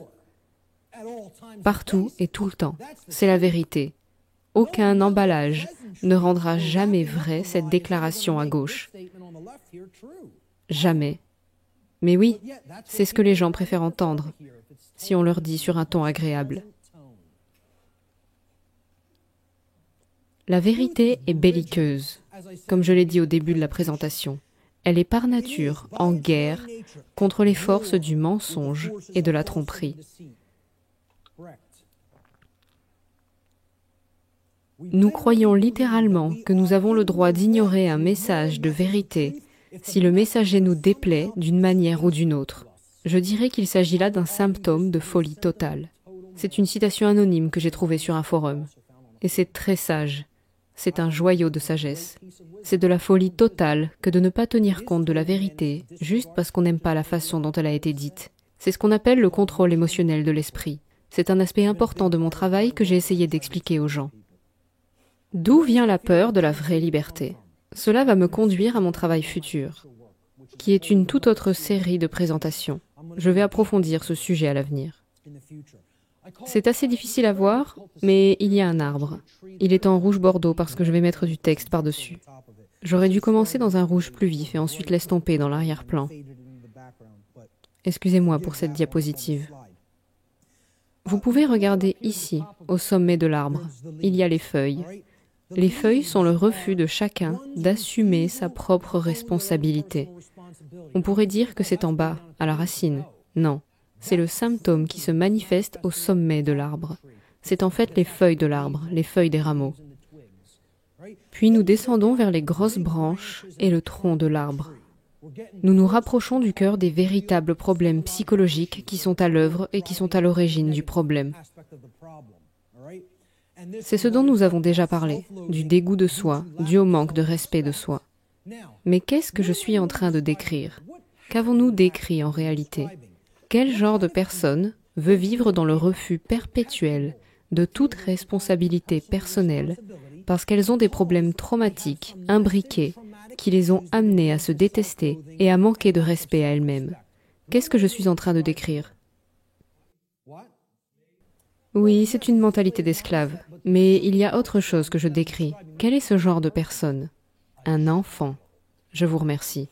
Partout et tout le temps. C'est la vérité. Aucun emballage ne rendra jamais vraie cette déclaration à gauche. Jamais. Mais oui, c'est ce que les gens préfèrent entendre, si on leur dit sur un ton agréable. La vérité est belliqueuse, comme je l'ai dit au début de la présentation. Elle est par nature en guerre contre les forces du mensonge et de la tromperie. Nous croyons littéralement que nous avons le droit d'ignorer un message de vérité si le messager nous déplaît d'une manière ou d'une autre. Je dirais qu'il s'agit là d'un symptôme de folie totale. C'est une citation anonyme que j'ai trouvée sur un forum. Et c'est très sage. C'est un joyau de sagesse. C'est de la folie totale que de ne pas tenir compte de la vérité juste parce qu'on n'aime pas la façon dont elle a été dite. C'est ce qu'on appelle le contrôle émotionnel de l'esprit. C'est un aspect important de mon travail que j'ai essayé d'expliquer aux gens. D'où vient la peur de la vraie liberté? Cela va me conduire à mon travail futur, qui est une toute autre série de présentations. Je vais approfondir ce sujet à l'avenir. C'est assez difficile à voir, mais il y a un arbre. Il est en rouge bordeaux parce que je vais mettre du texte par-dessus. J'aurais dû commencer dans un rouge plus vif et ensuite l'estomper dans l'arrière-plan. Excusez-moi pour cette diapositive. Vous pouvez regarder ici, au sommet de l'arbre. Il y a les feuilles. Les feuilles sont le refus de chacun d'assumer sa propre responsabilité. On pourrait dire que c'est en bas, à la racine. Non, c'est le symptôme qui se manifeste au sommet de l'arbre. C'est en fait les feuilles de l'arbre, les feuilles des rameaux. Puis nous descendons vers les grosses branches et le tronc de l'arbre. Nous nous rapprochons du cœur des véritables problèmes psychologiques qui sont à l'œuvre et qui sont à l'origine du problème. C'est ce dont nous avons déjà parlé, du dégoût de soi, dû au manque de respect de soi. Mais qu'est-ce que je suis en train de décrire? Qu'avons-nous décrit en réalité? Quel genre de personne veut vivre dans le refus perpétuel de toute responsabilité personnelle parce qu'elles ont des problèmes traumatiques, imbriqués, qui les ont amenées à se détester et à manquer de respect à elles-mêmes? Qu'est-ce que je suis en train de décrire? Oui, c'est une mentalité d'esclave, mais il y a autre chose que je décris. Quel est ce genre de personne? Un enfant. Je vous remercie.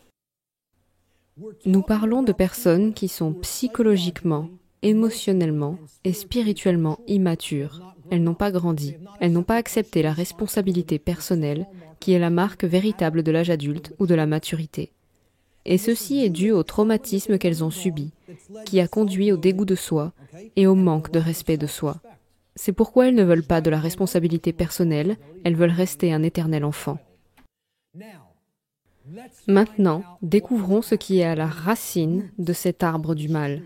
Nous parlons de personnes qui sont psychologiquement, émotionnellement et spirituellement immatures. Elles n'ont pas grandi. Elles n'ont pas accepté la responsabilité personnelle qui est la marque véritable de l'âge adulte ou de la maturité. Et ceci est dû au traumatisme qu'elles ont subi, qui a conduit au dégoût de soi et au manque de respect de soi. C'est pourquoi elles ne veulent pas de la responsabilité personnelle, elles veulent rester un éternel enfant. Maintenant, découvrons ce qui est à la racine de cet arbre du mal.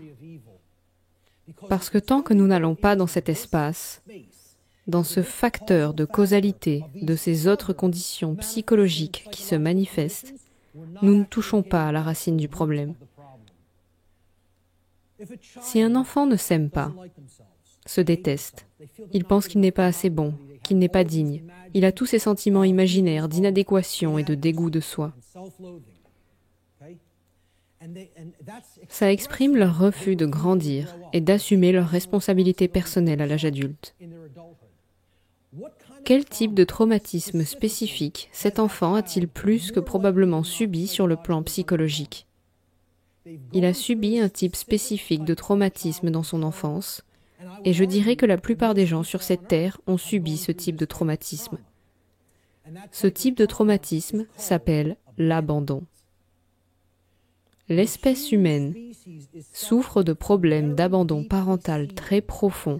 Parce que tant que nous n'allons pas dans cet espace, dans ce facteur de causalité de ces autres conditions psychologiques qui se manifestent, nous ne touchons pas à la racine du problème. Si un enfant ne s'aime pas, se déteste, il pense qu'il n'est pas assez bon, qu'il n'est pas digne, il a tous ces sentiments imaginaires d'inadéquation et de dégoût de soi. Ça exprime leur refus de grandir et d'assumer leurs responsabilités personnelles à l'âge adulte. Quel type de traumatisme spécifique cet enfant a-t-il plus que probablement subi sur le plan psychologique? Il a subi un type spécifique de traumatisme dans son enfance, et je dirais que la plupart des gens sur cette terre ont subi ce type de traumatisme. Ce type de traumatisme s'appelle l'abandon. L'espèce humaine souffre de problèmes d'abandon parental très profonds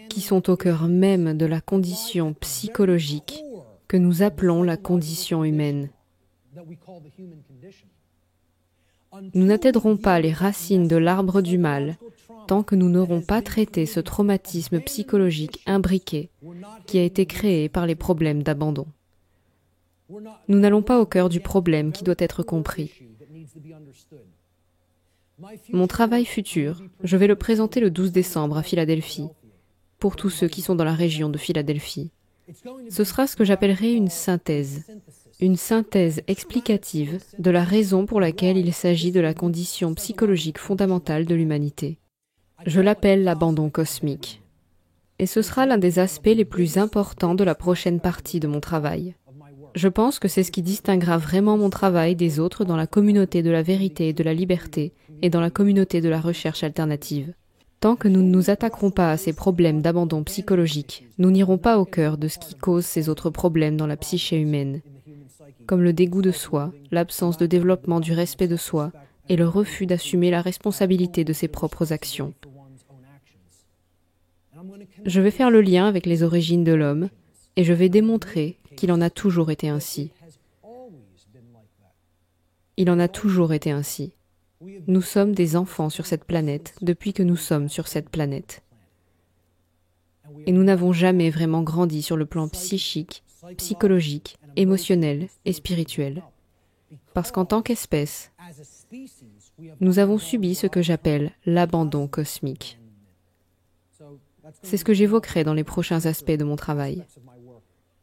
qui sont au cœur même de la condition psychologique que nous appelons la condition humaine. Nous n'atteindrons pas les racines de l'arbre du mal tant que nous n'aurons pas traité ce traumatisme psychologique imbriqué qui a été créé par les problèmes d'abandon. Nous n'allons pas au cœur du problème qui doit être compris. Mon travail futur, je vais le présenter le 12 décembre à Philadelphie, pour tous ceux qui sont dans la région de Philadelphie. Ce sera ce que j'appellerai une synthèse explicative de la raison pour laquelle il s'agit de la condition psychologique fondamentale de l'humanité. Je l'appelle l'abandon cosmique. Et ce sera l'un des aspects les plus importants de la prochaine partie de mon travail. Je pense que c'est ce qui distinguera vraiment mon travail des autres dans la communauté de la vérité et de la liberté et dans la communauté de la recherche alternative. Tant que nous ne nous attaquerons pas à ces problèmes d'abandon psychologique, nous n'irons pas au cœur de ce qui cause ces autres problèmes dans la psyché humaine, comme le dégoût de soi, l'absence de développement du respect de soi et le refus d'assumer la responsabilité de ses propres actions. Je vais faire le lien avec les origines de l'homme et je vais démontrer qu'il en a toujours été ainsi. Il en a toujours été ainsi. Nous sommes des enfants sur cette planète depuis que nous sommes sur cette planète. Et nous n'avons jamais vraiment grandi sur le plan psychique, psychologique, émotionnel et spirituel. Parce qu'en tant qu'espèce, nous avons subi ce que j'appelle l'abandon cosmique. C'est ce que j'évoquerai dans les prochains aspects de mon travail.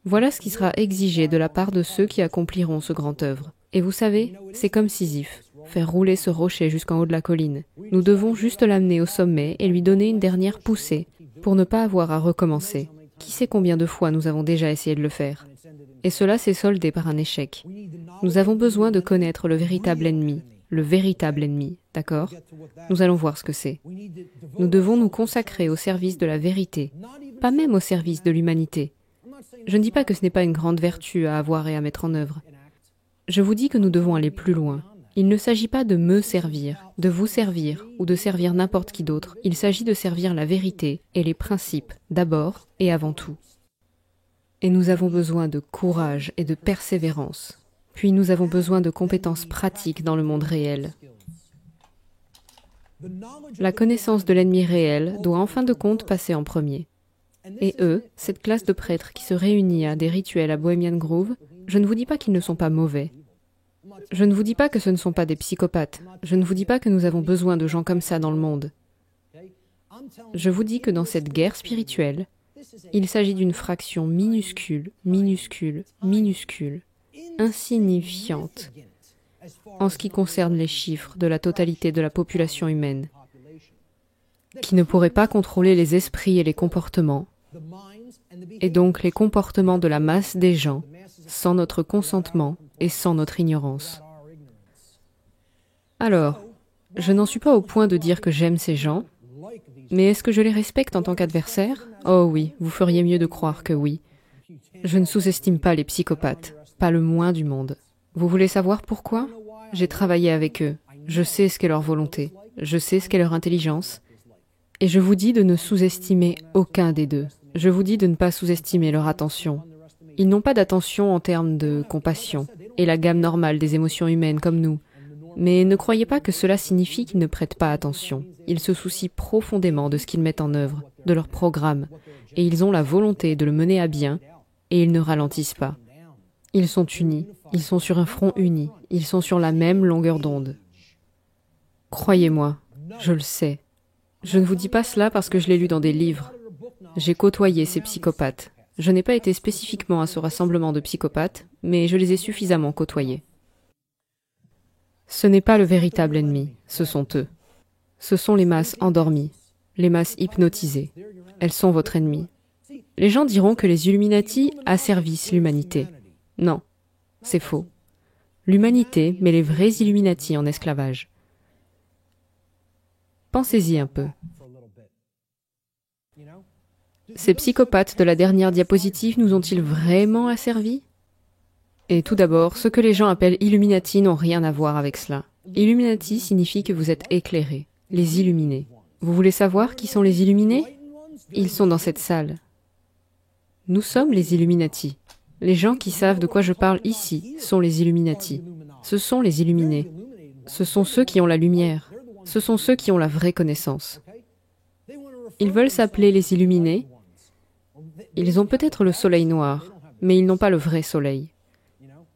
Voilà ce qui sera exigé de la part de ceux qui accompliront ce grand œuvre. Et vous savez, c'est comme Sisyphe, faire rouler ce rocher jusqu'en haut de la colline. Nous devons juste l'amener au sommet et lui donner une dernière poussée pour ne pas avoir à recommencer. Qui sait combien de fois nous avons déjà essayé de le faire? Et cela s'est soldé par un échec. Nous avons besoin de connaître le véritable ennemi, d'accord? Nous allons voir ce que c'est. Nous devons nous consacrer au service de la vérité, pas même au service de l'humanité. Je ne dis pas que ce n'est pas une grande vertu à avoir et à mettre en œuvre. Je vous dis que nous devons aller plus loin. Il ne s'agit pas de me servir, de vous servir ou de servir n'importe qui d'autre. Il s'agit de servir la vérité et les principes, d'abord et avant tout. Et nous avons besoin de courage et de persévérance. Puis nous avons besoin de compétences pratiques dans le monde réel. La connaissance de l'ennemi réel doit en fin de compte passer en premier. Et eux, cette classe de prêtres qui se réunit à des rituels à Bohemian Grove, je ne vous dis pas qu'ils ne sont pas mauvais. Je ne vous dis pas que ce ne sont pas des psychopathes. Je ne vous dis pas que nous avons besoin de gens comme ça dans le monde. Je vous dis que dans cette guerre spirituelle, il s'agit d'une fraction minuscule, insignifiante, en ce qui concerne les chiffres de la totalité de la population humaine, qui ne pourrait pas contrôler les esprits et les comportements, et donc les comportements de la masse des gens, sans notre consentement et sans notre ignorance. Alors, je n'en suis pas au point de dire que j'aime ces gens, mais est-ce que je les respecte en tant qu'adversaires? Oh oui, vous feriez mieux de croire que oui. Je ne sous-estime pas les psychopathes, pas le moins du monde. Vous voulez savoir pourquoi? J'ai travaillé avec eux, je sais ce qu'est leur volonté, je sais ce qu'est leur intelligence, et je vous dis de ne sous-estimer aucun des deux. Je vous dis de ne pas sous-estimer leur attention. Ils n'ont pas d'attention en termes de compassion et la gamme normale des émotions humaines comme nous. Mais ne croyez pas que cela signifie qu'ils ne prêtent pas attention. Ils se soucient profondément de ce qu'ils mettent en œuvre, de leur programme, et ils ont la volonté de le mener à bien, et ils ne ralentissent pas. Ils sont unis, ils sont sur un front uni, ils sont sur la même longueur d'onde. Croyez-moi, je le sais. Je ne vous dis pas cela parce que je l'ai lu dans des livres. J'ai côtoyé ces psychopathes. Je n'ai pas été spécifiquement à ce rassemblement de psychopathes, mais je les ai suffisamment côtoyés. Ce n'est pas le véritable ennemi, ce sont eux. Ce sont les masses endormies, les masses hypnotisées. Elles sont votre ennemi. Les gens diront que les Illuminati asservissent l'humanité. Non, c'est faux. L'humanité met les vrais Illuminati en esclavage. Pensez-y un peu. Ces psychopathes de la dernière diapositive nous ont-ils vraiment asservis? Et tout d'abord, ce que les gens appellent Illuminati n'ont rien à voir avec cela. Illuminati signifie que vous êtes éclairés, les illuminés. Vous voulez savoir qui sont les illuminés? Ils sont dans cette salle. Nous sommes les Illuminati. Les gens qui savent de quoi je parle ici sont les Illuminati. Ce sont les illuminés. Ce sont ceux qui ont la lumière. Ce sont ceux qui ont la vraie connaissance. Ils veulent s'appeler les illuminés. Ils ont peut-être le soleil noir, mais ils n'ont pas le vrai soleil.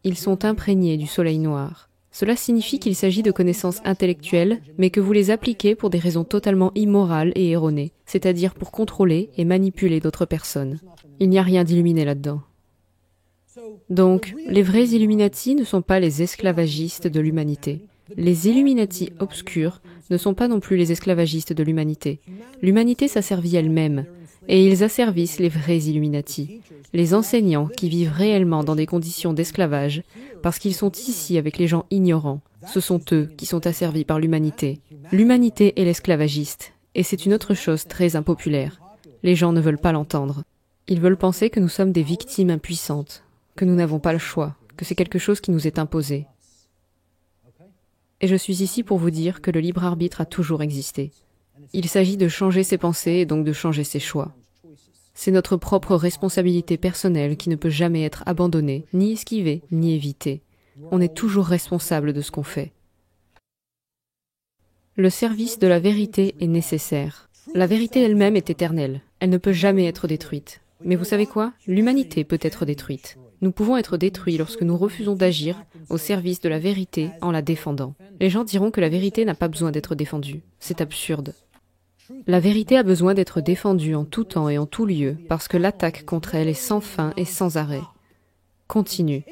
Ils sont imprégnés du soleil noir. Cela signifie qu'il s'agit de connaissances intellectuelles, mais que vous les appliquez pour des raisons totalement immorales et erronées, c'est-à-dire pour contrôler et manipuler d'autres personnes. Il n'y a rien d'illuminé là-dedans. Donc, les vrais Illuminati ne sont pas les esclavagistes de l'humanité. Les Illuminati obscurs ne sont pas non plus les esclavagistes de l'humanité. L'humanité s'asservit elle-même, et ils asservissent les vrais Illuminati, les enseignants qui vivent réellement dans des conditions d'esclavage, parce qu'ils sont ici avec les gens ignorants. Ce sont eux qui sont asservis par l'humanité. L'humanité est l'esclavagiste, et c'est une autre chose très impopulaire. Les gens ne veulent pas l'entendre. Ils veulent penser que nous sommes des victimes impuissantes, que nous n'avons pas le choix, que c'est quelque chose qui nous est imposé. Et je suis ici pour vous dire que le libre arbitre a toujours existé. Il s'agit de changer ses pensées et donc de changer ses choix. C'est notre propre responsabilité personnelle qui ne peut jamais être abandonnée, ni esquivée, ni évitée. On est toujours responsable de ce qu'on fait. Le service de la vérité est nécessaire. La vérité elle-même est éternelle. Elle ne peut jamais être détruite. Mais vous savez quoi? L'humanité peut être détruite. Nous pouvons être détruits lorsque nous refusons d'agir au service de la vérité en la défendant. Les gens diront que la vérité n'a pas besoin d'être défendue. C'est absurde. La vérité a besoin d'être défendue en tout temps et en tout lieu, parce que l'attaque contre elle est sans fin et sans arrêt. Continue.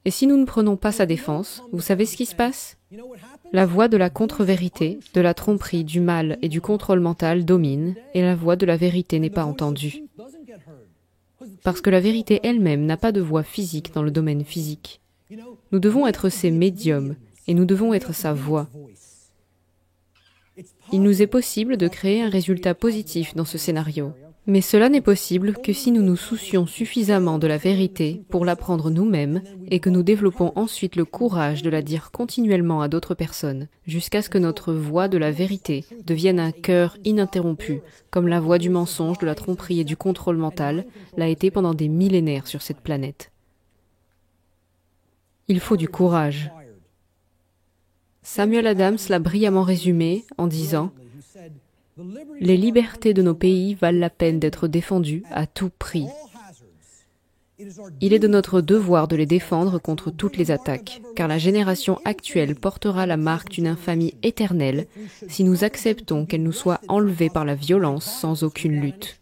Et si nous ne prenons pas sa défense, vous savez ce qui se passe? La voix de la contre-vérité, de la tromperie, du mal et du contrôle mental domine, et la voix de la vérité n'est pas entendue. Parce que la vérité elle-même n'a pas de voix physique dans le domaine physique. Nous devons être ses médiums, et nous devons être sa voix. Il nous est possible de créer un résultat positif dans ce scénario. Mais cela n'est possible que si nous nous soucions suffisamment de la vérité pour l'apprendre nous-mêmes et que nous développons ensuite le courage de la dire continuellement à d'autres personnes, jusqu'à ce que notre voix de la vérité devienne un chœur ininterrompu, comme la voix du mensonge, de la tromperie et du contrôle mental l'a été pendant des millénaires sur cette planète. Il faut du courage. Samuel Adams l'a brillamment résumé en disant « Les libertés de nos pays valent la peine d'être défendues à tout prix. Il est de notre devoir de les défendre contre toutes les attaques, car la génération actuelle portera la marque d'une infamie éternelle si nous acceptons qu'elle nous soit enlevée par la violence sans aucune lutte,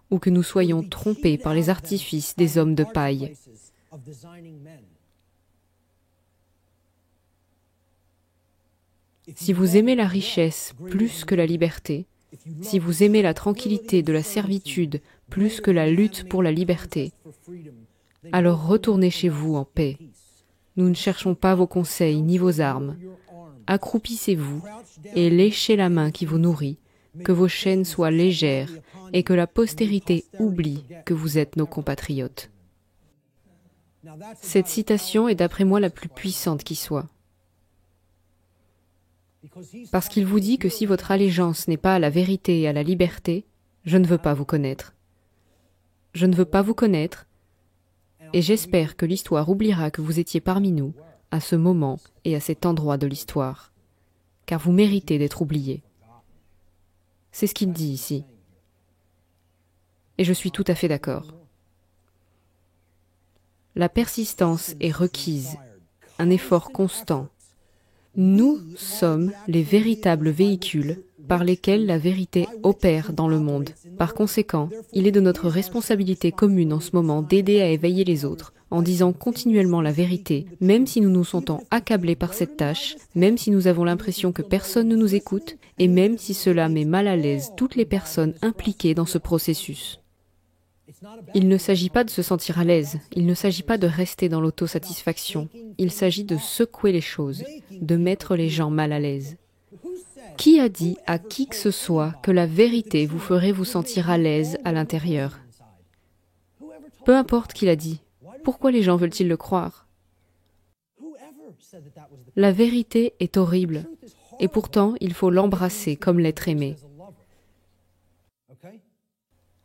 ou que nous soyons trompés par les artifices des hommes de paille. » Si vous aimez la richesse plus que la liberté, si vous aimez la tranquillité de la servitude plus que la lutte pour la liberté, alors retournez chez vous en paix. Nous ne cherchons pas vos conseils ni vos armes. Accroupissez-vous et léchez la main qui vous nourrit, que vos chaînes soient légères et que la postérité oublie que vous êtes nos compatriotes. Cette citation est d'après moi la plus puissante qui soit. Parce qu'il vous dit que si votre allégeance n'est pas à la vérité et à la liberté, je ne veux pas vous connaître. Je ne veux pas vous connaître, et j'espère que l'histoire oubliera que vous étiez parmi nous à ce moment et à cet endroit de l'histoire, car vous méritez d'être oubliés. C'est ce qu'il dit ici. Et je suis tout à fait d'accord. La persistance est requise, un effort constant. Nous sommes les véritables véhicules par lesquels la vérité opère dans le monde. Par conséquent, il est de notre responsabilité commune en ce moment d'aider à éveiller les autres, en disant continuellement la vérité, même si nous nous sentons accablés par cette tâche, même si nous avons l'impression que personne ne nous écoute, et même si cela met mal à l'aise toutes les personnes impliquées dans ce processus. Il ne s'agit pas de se sentir à l'aise, il ne s'agit pas de rester dans l'autosatisfaction, il s'agit de secouer les choses, de mettre les gens mal à l'aise. Qui a dit à qui que ce soit que la vérité vous ferait vous sentir à l'aise à l'intérieur? Peu importe qui l'a dit, pourquoi les gens veulent-ils le croire? La vérité est horrible, et pourtant il faut l'embrasser comme l'être aimé,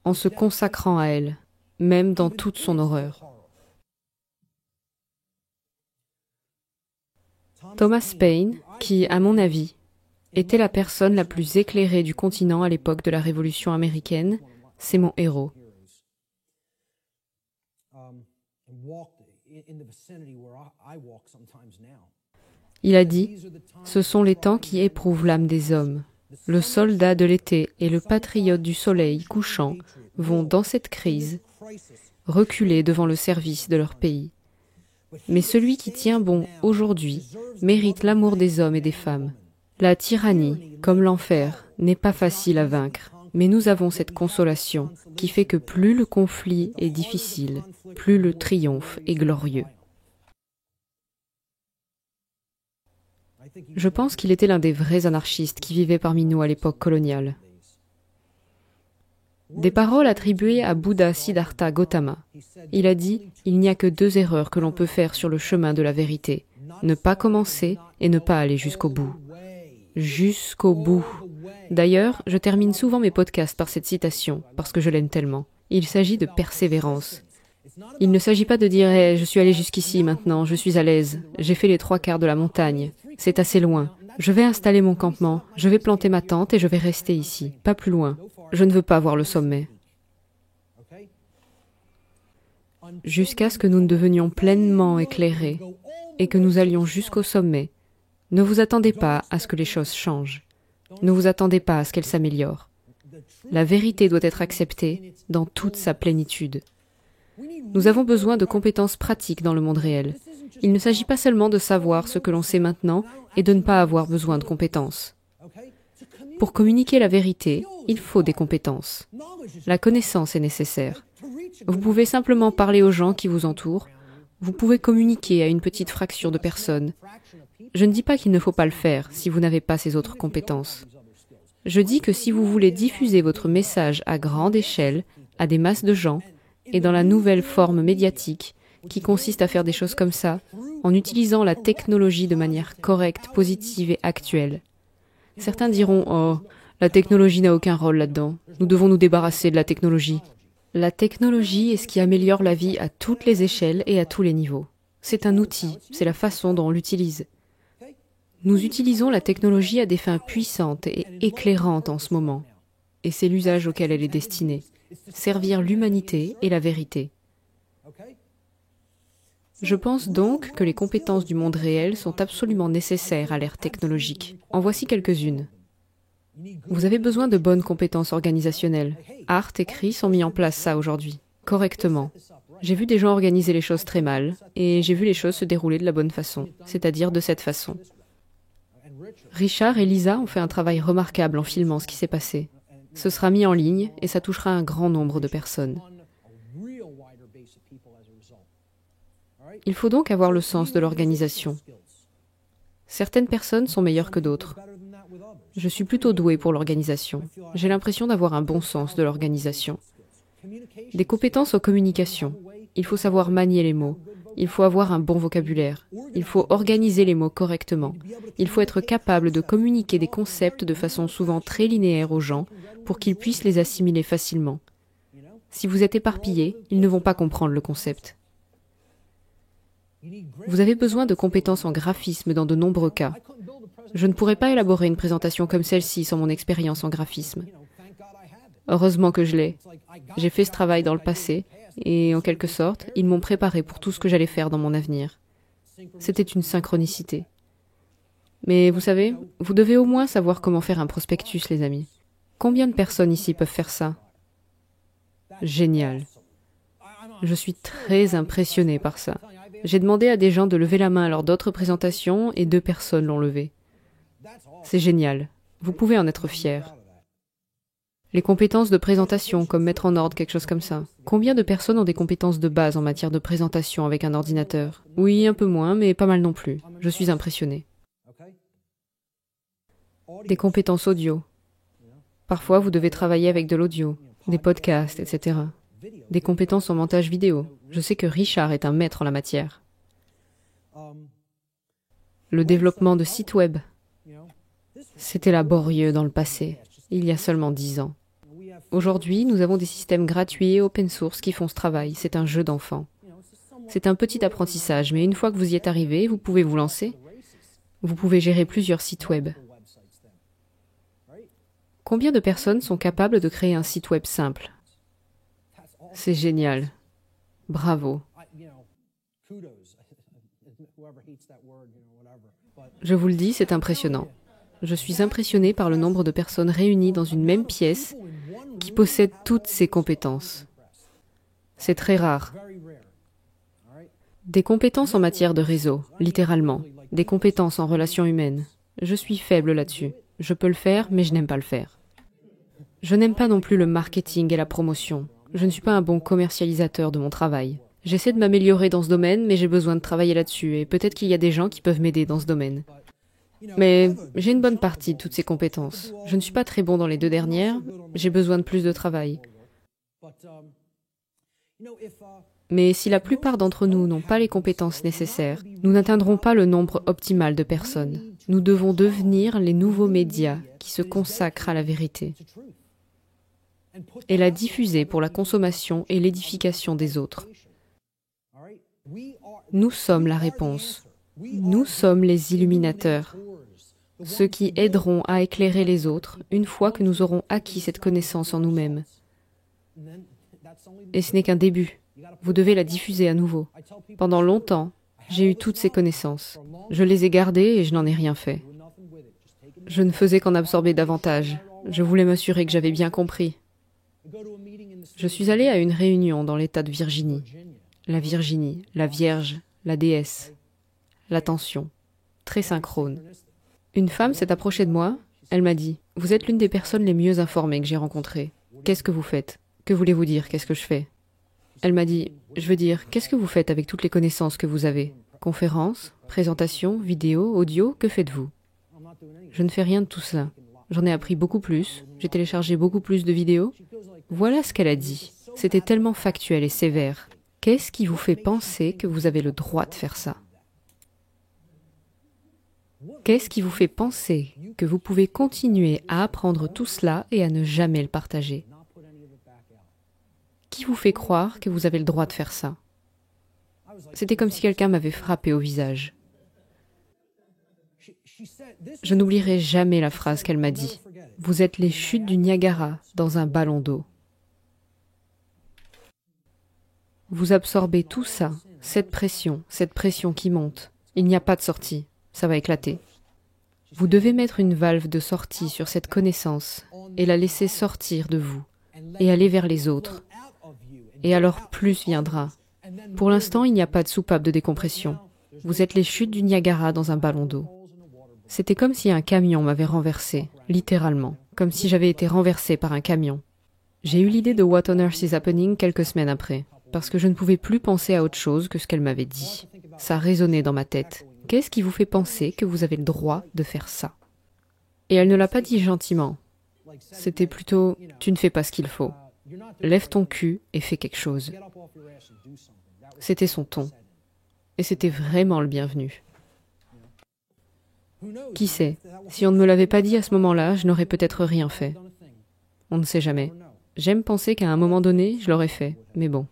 en se consacrant à elle, même dans toute son horreur. Thomas Paine, qui, à mon avis, était la personne la plus éclairée du continent à l'époque de la Révolution américaine, c'est mon héros. Il a dit « Ce sont les temps qui éprouvent l'âme des hommes. Le soldat de l'été et le patriote du soleil couchant vont, dans cette crise, reculer devant le service de leur pays. Mais celui qui tient bon aujourd'hui mérite l'amour des hommes et des femmes. La tyrannie, comme l'enfer, n'est pas facile à vaincre, mais nous avons cette consolation qui fait que plus le conflit est difficile, plus le triomphe est glorieux. » Je pense qu'il était l'un des vrais anarchistes qui vivaient parmi nous à l'époque coloniale. Des paroles attribuées à Bouddha Siddhartha Gautama. Il a dit « Il n'y a que 2 erreurs que l'on peut faire sur le chemin de la vérité. Ne pas commencer et ne pas aller jusqu'au bout. » Jusqu'au bout. D'ailleurs, je termine souvent mes podcasts par cette citation, parce que je l'aime tellement. Il s'agit de persévérance. Il ne s'agit pas de dire hey, « Je suis allé jusqu'ici maintenant, je suis à l'aise, j'ai fait les 3/4 de la montagne, c'est assez loin. Je vais installer mon campement, je vais planter ma tente et je vais rester ici, pas plus loin. Je ne veux pas voir le sommet. » Jusqu'à ce que nous ne devenions pleinement éclairés et que nous allions jusqu'au sommet, ne vous attendez pas à ce que les choses changent. Ne vous attendez pas à ce qu'elles s'améliorent. La vérité doit être acceptée dans toute sa plénitude. Nous avons besoin de compétences pratiques dans le monde réel. Il ne s'agit pas seulement de savoir ce que l'on sait maintenant et de ne pas avoir besoin de compétences. Pour communiquer la vérité, il faut des compétences. La connaissance est nécessaire. Vous pouvez simplement parler aux gens qui vous entourent. Vous pouvez communiquer à une petite fraction de personnes. Je ne dis pas qu'il ne faut pas le faire si vous n'avez pas ces autres compétences. Je dis que si vous voulez diffuser votre message à grande échelle, à des masses de gens, et dans la nouvelle forme médiatique, qui consiste à faire des choses comme ça, en utilisant la technologie de manière correcte, positive et actuelle. Certains diront « Oh, la technologie n'a aucun rôle là-dedans. Nous devons nous débarrasser de la technologie. » La technologie est ce qui améliore la vie à toutes les échelles et à tous les niveaux. C'est un outil, c'est la façon dont on l'utilise. Nous utilisons la technologie à des fins puissantes et éclairantes en ce moment. Et c'est l'usage auquel elle est destinée. Servir l'humanité et la vérité. Je pense donc que les compétences du monde réel sont absolument nécessaires à l'ère technologique. En voici quelques-unes. Vous avez besoin de bonnes compétences organisationnelles. Art et CRI sont mis en place ça aujourd'hui, correctement. J'ai vu des gens organiser les choses très mal, et j'ai vu les choses se dérouler de la bonne façon, c'est-à-dire de cette façon. Richard et Lisa ont fait un travail remarquable en filmant ce qui s'est passé. Ce sera mis en ligne et ça touchera un grand nombre de personnes. Il faut donc avoir le sens de l'organisation. Certaines personnes sont meilleures que d'autres. Je suis plutôt douée pour l'organisation. J'ai l'impression d'avoir un bon sens de l'organisation. Des compétences en communication. Il faut savoir manier les mots. Il faut avoir un bon vocabulaire. Il faut organiser les mots correctement. Il faut être capable de communiquer des concepts de façon souvent très linéaire aux gens pour qu'ils puissent les assimiler facilement. Si vous êtes éparpillé, ils ne vont pas comprendre le concept. Vous avez besoin de compétences en graphisme dans de nombreux cas. Je ne pourrais pas élaborer une présentation comme celle-ci sans mon expérience en graphisme. Heureusement que je l'ai. J'ai fait ce travail dans le passé et, en quelque sorte, ils m'ont préparé pour tout ce que j'allais faire dans mon avenir. C'était une synchronicité. Mais vous savez, vous devez au moins savoir comment faire un prospectus, les amis. Combien de personnes ici peuvent faire ça? Génial. Je suis très impressionné par ça. J'ai demandé à des gens de lever la main lors d'autres présentations et 2 personnes l'ont levé. C'est génial. Vous pouvez en être fiers. Les compétences de présentation, comme mettre en ordre quelque chose comme ça. Combien de personnes ont des compétences de base en matière de présentation avec un ordinateur? Oui, un peu moins, mais pas mal non plus. Je suis impressionné. Des compétences audio. Parfois, vous devez travailler avec de l'audio, des podcasts, etc. Des compétences en montage vidéo. Je sais que Richard est un maître en la matière. Le développement de sites web. C'était laborieux dans le passé, il y a seulement 10 ans. Aujourd'hui, nous avons des systèmes gratuits et open source qui font ce travail. C'est un jeu d'enfant. C'est un petit apprentissage, mais une fois que vous y êtes arrivé, vous pouvez vous lancer. Vous pouvez gérer plusieurs sites web. Combien de personnes sont capables de créer un site web simple? C'est génial. Bravo. Je vous le dis, c'est impressionnant. Je suis impressionné par le nombre de personnes réunies dans une même pièce qui possèdent toutes ces compétences. C'est très rare. Des compétences en matière de réseau, littéralement. Des compétences en relations humaines. Je suis faible là-dessus. Je peux le faire, mais je n'aime pas le faire. Je n'aime pas non plus le marketing et la promotion. Je ne suis pas un bon commercialisateur de mon travail. J'essaie de m'améliorer dans ce domaine, mais j'ai besoin de travailler là-dessus, et peut-être qu'il y a des gens qui peuvent m'aider dans ce domaine. Mais j'ai une bonne partie de toutes ces compétences. Je ne suis pas très bon dans les 2 dernières, j'ai besoin de plus de travail. Mais si la plupart d'entre nous n'ont pas les compétences nécessaires, nous n'atteindrons pas le nombre optimal de personnes. Nous devons devenir les nouveaux médias qui se consacrent à la vérité et la diffuser pour la consommation et l'édification des autres. Nous sommes la réponse. Nous sommes les illuminateurs, ceux qui aideront à éclairer les autres une fois que nous aurons acquis cette connaissance en nous-mêmes. Et ce n'est qu'un début. Vous devez la diffuser à nouveau. Pendant longtemps, j'ai eu toutes ces connaissances. Je les ai gardées et je n'en ai rien fait. Je ne faisais qu'en absorber davantage. Je voulais m'assurer que j'avais bien compris. Je suis allée à une réunion dans l'État de Virginie. La Virginie, la Vierge, la déesse. L'attention, très synchrone. Une femme s'est approchée de moi, elle m'a dit « Vous êtes l'une des personnes les mieux informées que j'ai rencontrées. Qu'est-ce que vous faites? Que voulez-vous dire? Qu'est-ce que je fais ?» Elle m'a dit « Je veux dire, qu'est-ce que vous faites avec toutes les connaissances que vous avez? Conférences, présentations, vidéos, audio, que faites-vous » Je ne fais rien de tout cela. J'en ai appris beaucoup plus, j'ai téléchargé beaucoup plus de vidéos. Voilà ce qu'elle a dit. C'était tellement factuel et sévère. Qu'est-ce qui vous fait penser que vous avez le droit de faire ça? Qu'est-ce qui vous fait penser que vous pouvez continuer à apprendre tout cela et à ne jamais le partager? Qui vous fait croire que vous avez le droit de faire ça? C'était comme si quelqu'un m'avait frappé au visage. Je n'oublierai jamais la phrase qu'elle m'a dit. Vous êtes les chutes du Niagara dans un ballon d'eau. Vous absorbez tout ça, cette pression qui monte. Il n'y a pas de sortie, ça va éclater. Vous devez mettre une valve de sortie sur cette connaissance et la laisser sortir de vous et aller vers les autres. Et alors plus viendra. Pour l'instant, il n'y a pas de soupape de décompression. Vous êtes les chutes du Niagara dans un ballon d'eau. C'était comme si un camion m'avait renversé, littéralement, comme si j'avais été renversé par un camion. J'ai eu l'idée de What on Earth is Happening quelques semaines après, parce que je ne pouvais plus penser à autre chose que ce qu'elle m'avait dit. Ça résonnait dans ma tête. Qu'est-ce qui vous fait penser que vous avez le droit de faire ça? Et elle ne l'a pas dit gentiment. C'était plutôt « tu ne fais pas ce qu'il faut. Lève ton cul et fais quelque chose. » C'était son ton. Et c'était vraiment le bienvenu. Qui sait, si on ne me l'avait pas dit à ce moment-là, je n'aurais peut-être rien fait. On ne sait jamais. J'aime penser qu'à un moment donné, je l'aurais fait, mais bon.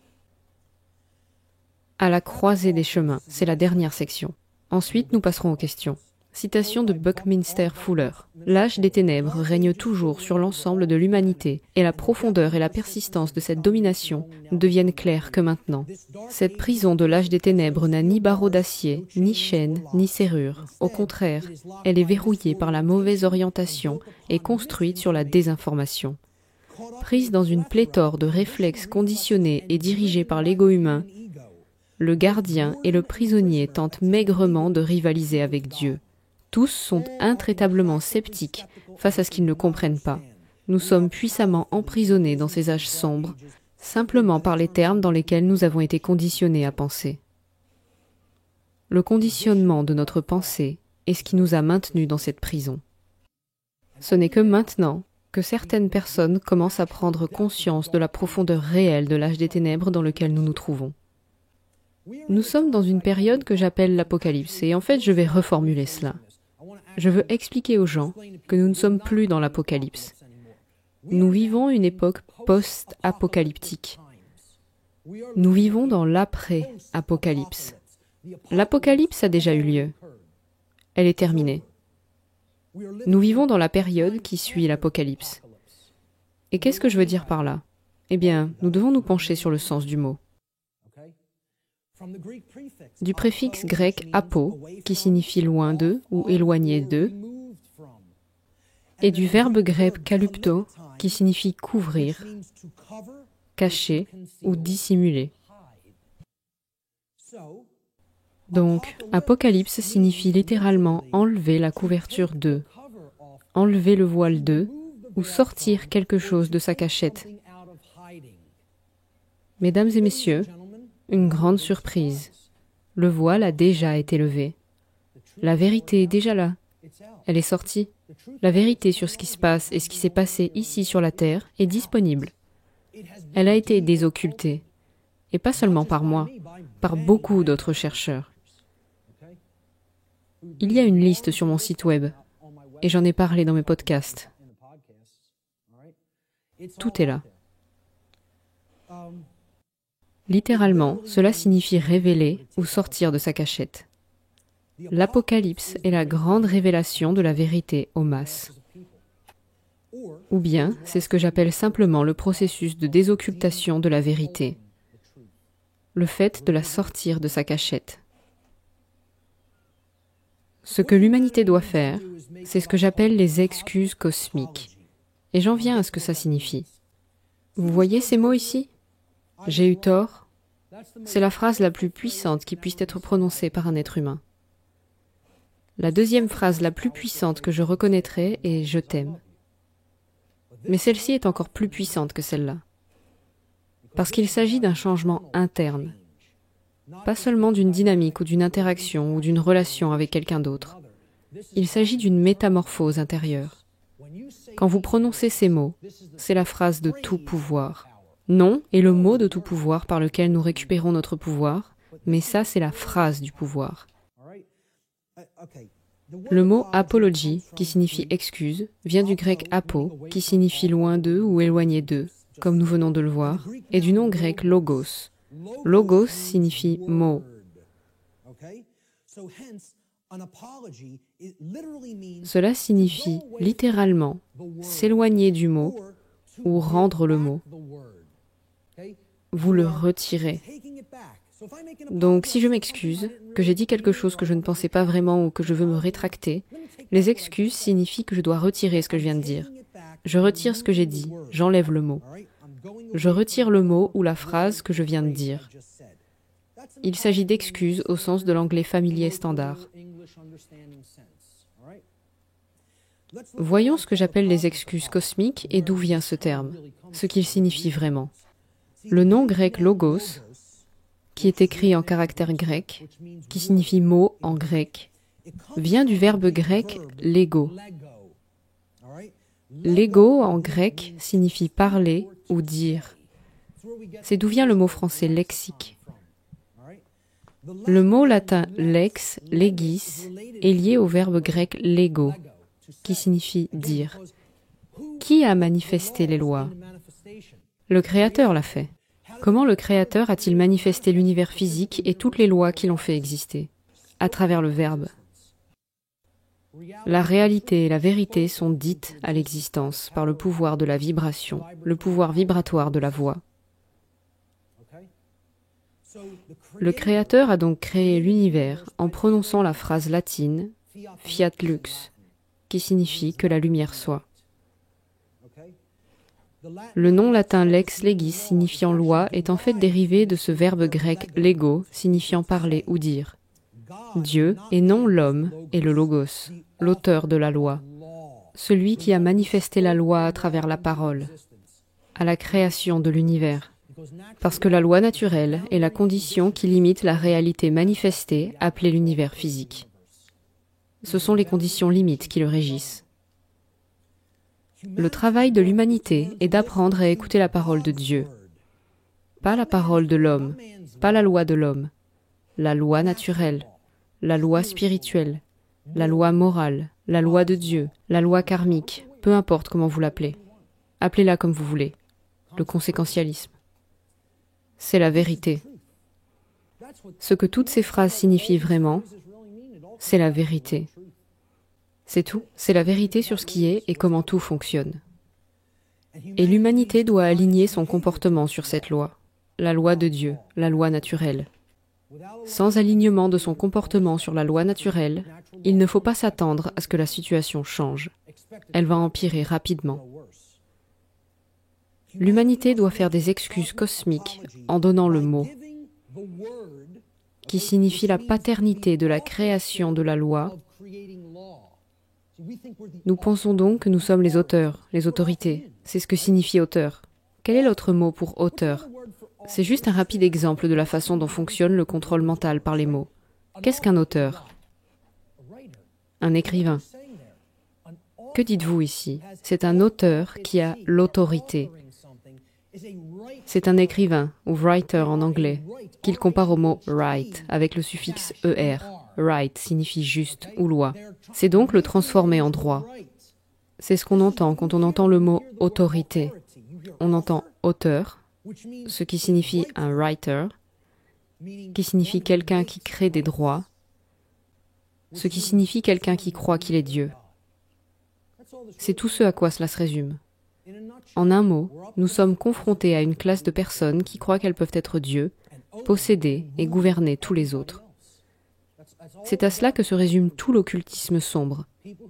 À la croisée des chemins, c'est la dernière section. Ensuite, nous passerons aux questions. Citation de Buckminster Fuller. L'âge des ténèbres règne toujours sur l'ensemble de l'humanité, et la profondeur et la persistance de cette domination ne deviennent claires que maintenant. Cette prison de l'âge des ténèbres n'a ni barreaux d'acier, ni chaînes, ni serrures. Au contraire, elle est verrouillée par la mauvaise orientation et construite sur la désinformation. Prise dans une pléthore de réflexes conditionnés et dirigés par l'ego humain, le gardien et le prisonnier tentent maigrement de rivaliser avec Dieu. Tous sont intraitablement sceptiques face à ce qu'ils ne comprennent pas. Nous sommes puissamment emprisonnés dans ces âges sombres, simplement par les termes dans lesquels nous avons été conditionnés à penser. Le conditionnement de notre pensée est ce qui nous a maintenus dans cette prison. Ce n'est que maintenant que certaines personnes commencent à prendre conscience de la profondeur réelle de l'âge des ténèbres dans lequel nous nous trouvons. Nous sommes dans une période que j'appelle l'Apocalypse, et en fait je vais reformuler cela. Je veux expliquer aux gens que nous ne sommes plus dans l'Apocalypse. Nous vivons une époque post-apocalyptique. Nous vivons dans l'après-apocalypse. L'Apocalypse a déjà eu lieu. Elle est terminée. Nous vivons dans la période qui suit l'Apocalypse. Et qu'est-ce que je veux dire par là? Eh bien, nous devons nous pencher sur le sens du mot. Du préfixe grec apo, qui signifie loin de ou éloigné de, et du verbe grec kalupto, qui signifie couvrir, cacher ou dissimuler. Donc, apocalypse signifie littéralement enlever la couverture de, enlever le voile de, ou sortir quelque chose de sa cachette. Mesdames et messieurs, une grande surprise. Le voile a déjà été levé. La vérité est déjà là. Elle est sortie. La vérité sur ce qui se passe et ce qui s'est passé ici sur la Terre est disponible. Elle a été désoccultée. Et pas seulement par moi, par beaucoup d'autres chercheurs. Il y a une liste sur mon site web, et j'en ai parlé dans mes podcasts. Tout est là. Littéralement, cela signifie révéler ou sortir de sa cachette. L'Apocalypse est la grande révélation de la vérité aux masses. Ou bien, c'est ce que j'appelle simplement le processus de désoccultation de la vérité. Le fait de la sortir de sa cachette. Ce que l'humanité doit faire, c'est ce que j'appelle les excuses cosmiques. Et j'en viens à ce que ça signifie. Vous voyez ces mots ici? J'ai eu tort. C'est la phrase la plus puissante qui puisse être prononcée par un être humain. La deuxième phrase la plus puissante que je reconnaîtrai est « je t'aime ». Mais celle-ci est encore plus puissante que celle-là. Parce qu'il s'agit d'un changement interne. Pas seulement d'une dynamique ou d'une interaction ou d'une relation avec quelqu'un d'autre. Il s'agit d'une métamorphose intérieure. Quand vous prononcez ces mots, c'est la phrase de tout pouvoir. Non est le mot de tout pouvoir par lequel nous récupérons notre pouvoir, mais ça c'est la phrase du pouvoir. Le mot apologie, qui signifie excuse, vient du grec apo, qui signifie loin d'eux ou éloigné d'eux, comme nous venons de le voir, et du nom grec logos. Logos signifie mot. Cela signifie littéralement s'éloigner du mot ou rendre le mot. Vous le retirez. Donc, si je m'excuse, que j'ai dit quelque chose que je ne pensais pas vraiment ou que je veux me rétracter, les excuses signifient que je dois retirer ce que je viens de dire. Je retire ce que j'ai dit, j'enlève le mot. Je retire le mot ou la phrase que je viens de dire. Il s'agit d'excuses au sens de l'anglais familier standard. Voyons ce que j'appelle les excuses cosmiques et d'où vient ce terme, ce qu'il signifie vraiment. Le nom grec logos, qui est écrit en caractère grec, qui signifie mot en grec, vient du verbe grec lego. Lego en grec signifie parler ou dire. C'est d'où vient le mot français lexique. Le mot latin lex, legis, est lié au verbe grec lego, qui signifie dire. Qui a manifesté les lois? Le Créateur l'a fait. Comment le Créateur a-t-il manifesté l'univers physique et toutes les lois qui l'ont fait exister? À travers le Verbe. La réalité et la vérité sont dites à l'existence par le pouvoir de la vibration, le pouvoir vibratoire de la voix. Le Créateur a donc créé l'univers en prononçant la phrase latine « fiat lux », qui signifie que la lumière soit. Le nom latin lex legis signifiant loi est en fait dérivé de ce verbe grec lego signifiant parler ou dire. Dieu, et non l'homme, est le logos, l'auteur de la loi, celui qui a manifesté la loi à travers la parole, à la création de l'univers. Parce que la loi naturelle est la condition qui limite la réalité manifestée appelée l'univers physique. Ce sont les conditions limites qui le régissent. Le travail de l'humanité est d'apprendre à écouter la parole de Dieu. Pas la parole de l'homme, pas la loi de l'homme, la loi naturelle, la loi spirituelle, la loi morale, la loi de Dieu, la loi karmique, peu importe comment vous l'appelez. Appelez-la comme vous voulez. Le conséquentialisme. C'est la vérité. Ce que toutes ces phrases signifient vraiment, c'est la vérité. C'est tout. C'est la vérité sur ce qui est et comment tout fonctionne. Et l'humanité doit aligner son comportement sur cette loi, la loi de Dieu, la loi naturelle. Sans alignement de son comportement sur la loi naturelle, il ne faut pas s'attendre à ce que la situation change. Elle va empirer rapidement. L'humanité doit faire des excuses cosmiques en donnant le mot, qui signifie la paternité de la création de la loi. Nous pensons donc que nous sommes les auteurs, les autorités. C'est ce que signifie auteur. Quel est l'autre mot pour auteur? C'est juste un rapide exemple de la façon dont fonctionne le contrôle mental par les mots. Qu'est-ce qu'un auteur? Un écrivain. Que dites-vous ici? C'est un auteur qui a l'autorité. C'est un écrivain, ou writer en anglais, qu'il compare au mot write, avec le suffixe er. Right signifie juste ou loi. C'est donc le transformer en droit. C'est ce qu'on entend quand on entend le mot autorité. On entend auteur, ce qui signifie un writer, qui signifie quelqu'un qui crée des droits, ce qui signifie quelqu'un qui croit qu'il est Dieu. C'est tout ce à quoi cela se résume. En un mot, nous sommes confrontés à une classe de personnes qui croient qu'elles peuvent être Dieu, posséder et gouverner tous les autres. C'est à cela que se résume tout l'occultisme sombre.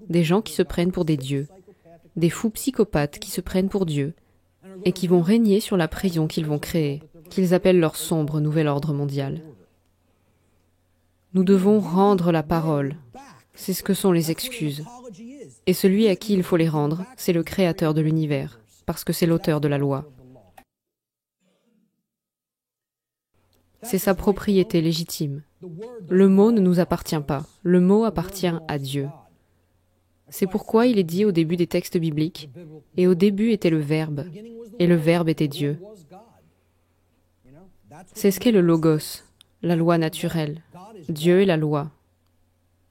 Des gens qui se prennent pour des dieux, des fous psychopathes qui se prennent pour Dieu et qui vont régner sur la prison qu'ils vont créer, qu'ils appellent leur sombre nouvel ordre mondial. Nous devons rendre la parole. C'est ce que sont les excuses. Et celui à qui il faut les rendre, c'est le Créateur de l'univers, parce que c'est l'auteur de la loi. C'est sa propriété légitime. Le mot ne nous appartient pas. Le mot appartient à Dieu. C'est pourquoi il est dit au début des textes bibliques, « Et au début était le Verbe, et le Verbe était Dieu. » C'est ce qu'est le Logos, la loi naturelle. Dieu est la loi.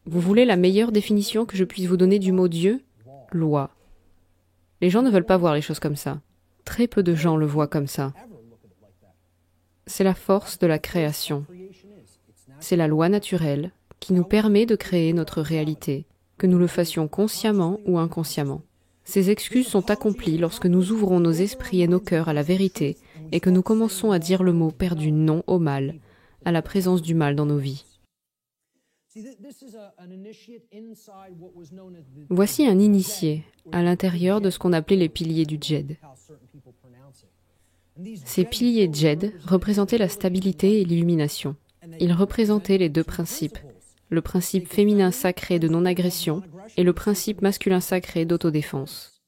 Vous voulez la meilleure définition que je puisse vous donner du mot Dieu? Loi. Les gens ne veulent pas voir les choses comme ça. Très peu de gens le voient comme ça. C'est la force de la création. C'est la loi naturelle qui nous permet de créer notre réalité, que nous le fassions consciemment ou inconsciemment. Ces excuses sont accomplies lorsque nous ouvrons nos esprits et nos cœurs à la vérité et que nous commençons à dire le mot perdu non au mal, à la présence du mal dans nos vies. Voici un initié à l'intérieur de ce qu'on appelait les piliers du Djed. Ces piliers Djed représentaient la stabilité et l'illumination. Ils représentaient les deux principes, le principe féminin sacré de non-agression et le principe masculin sacré d'autodéfense.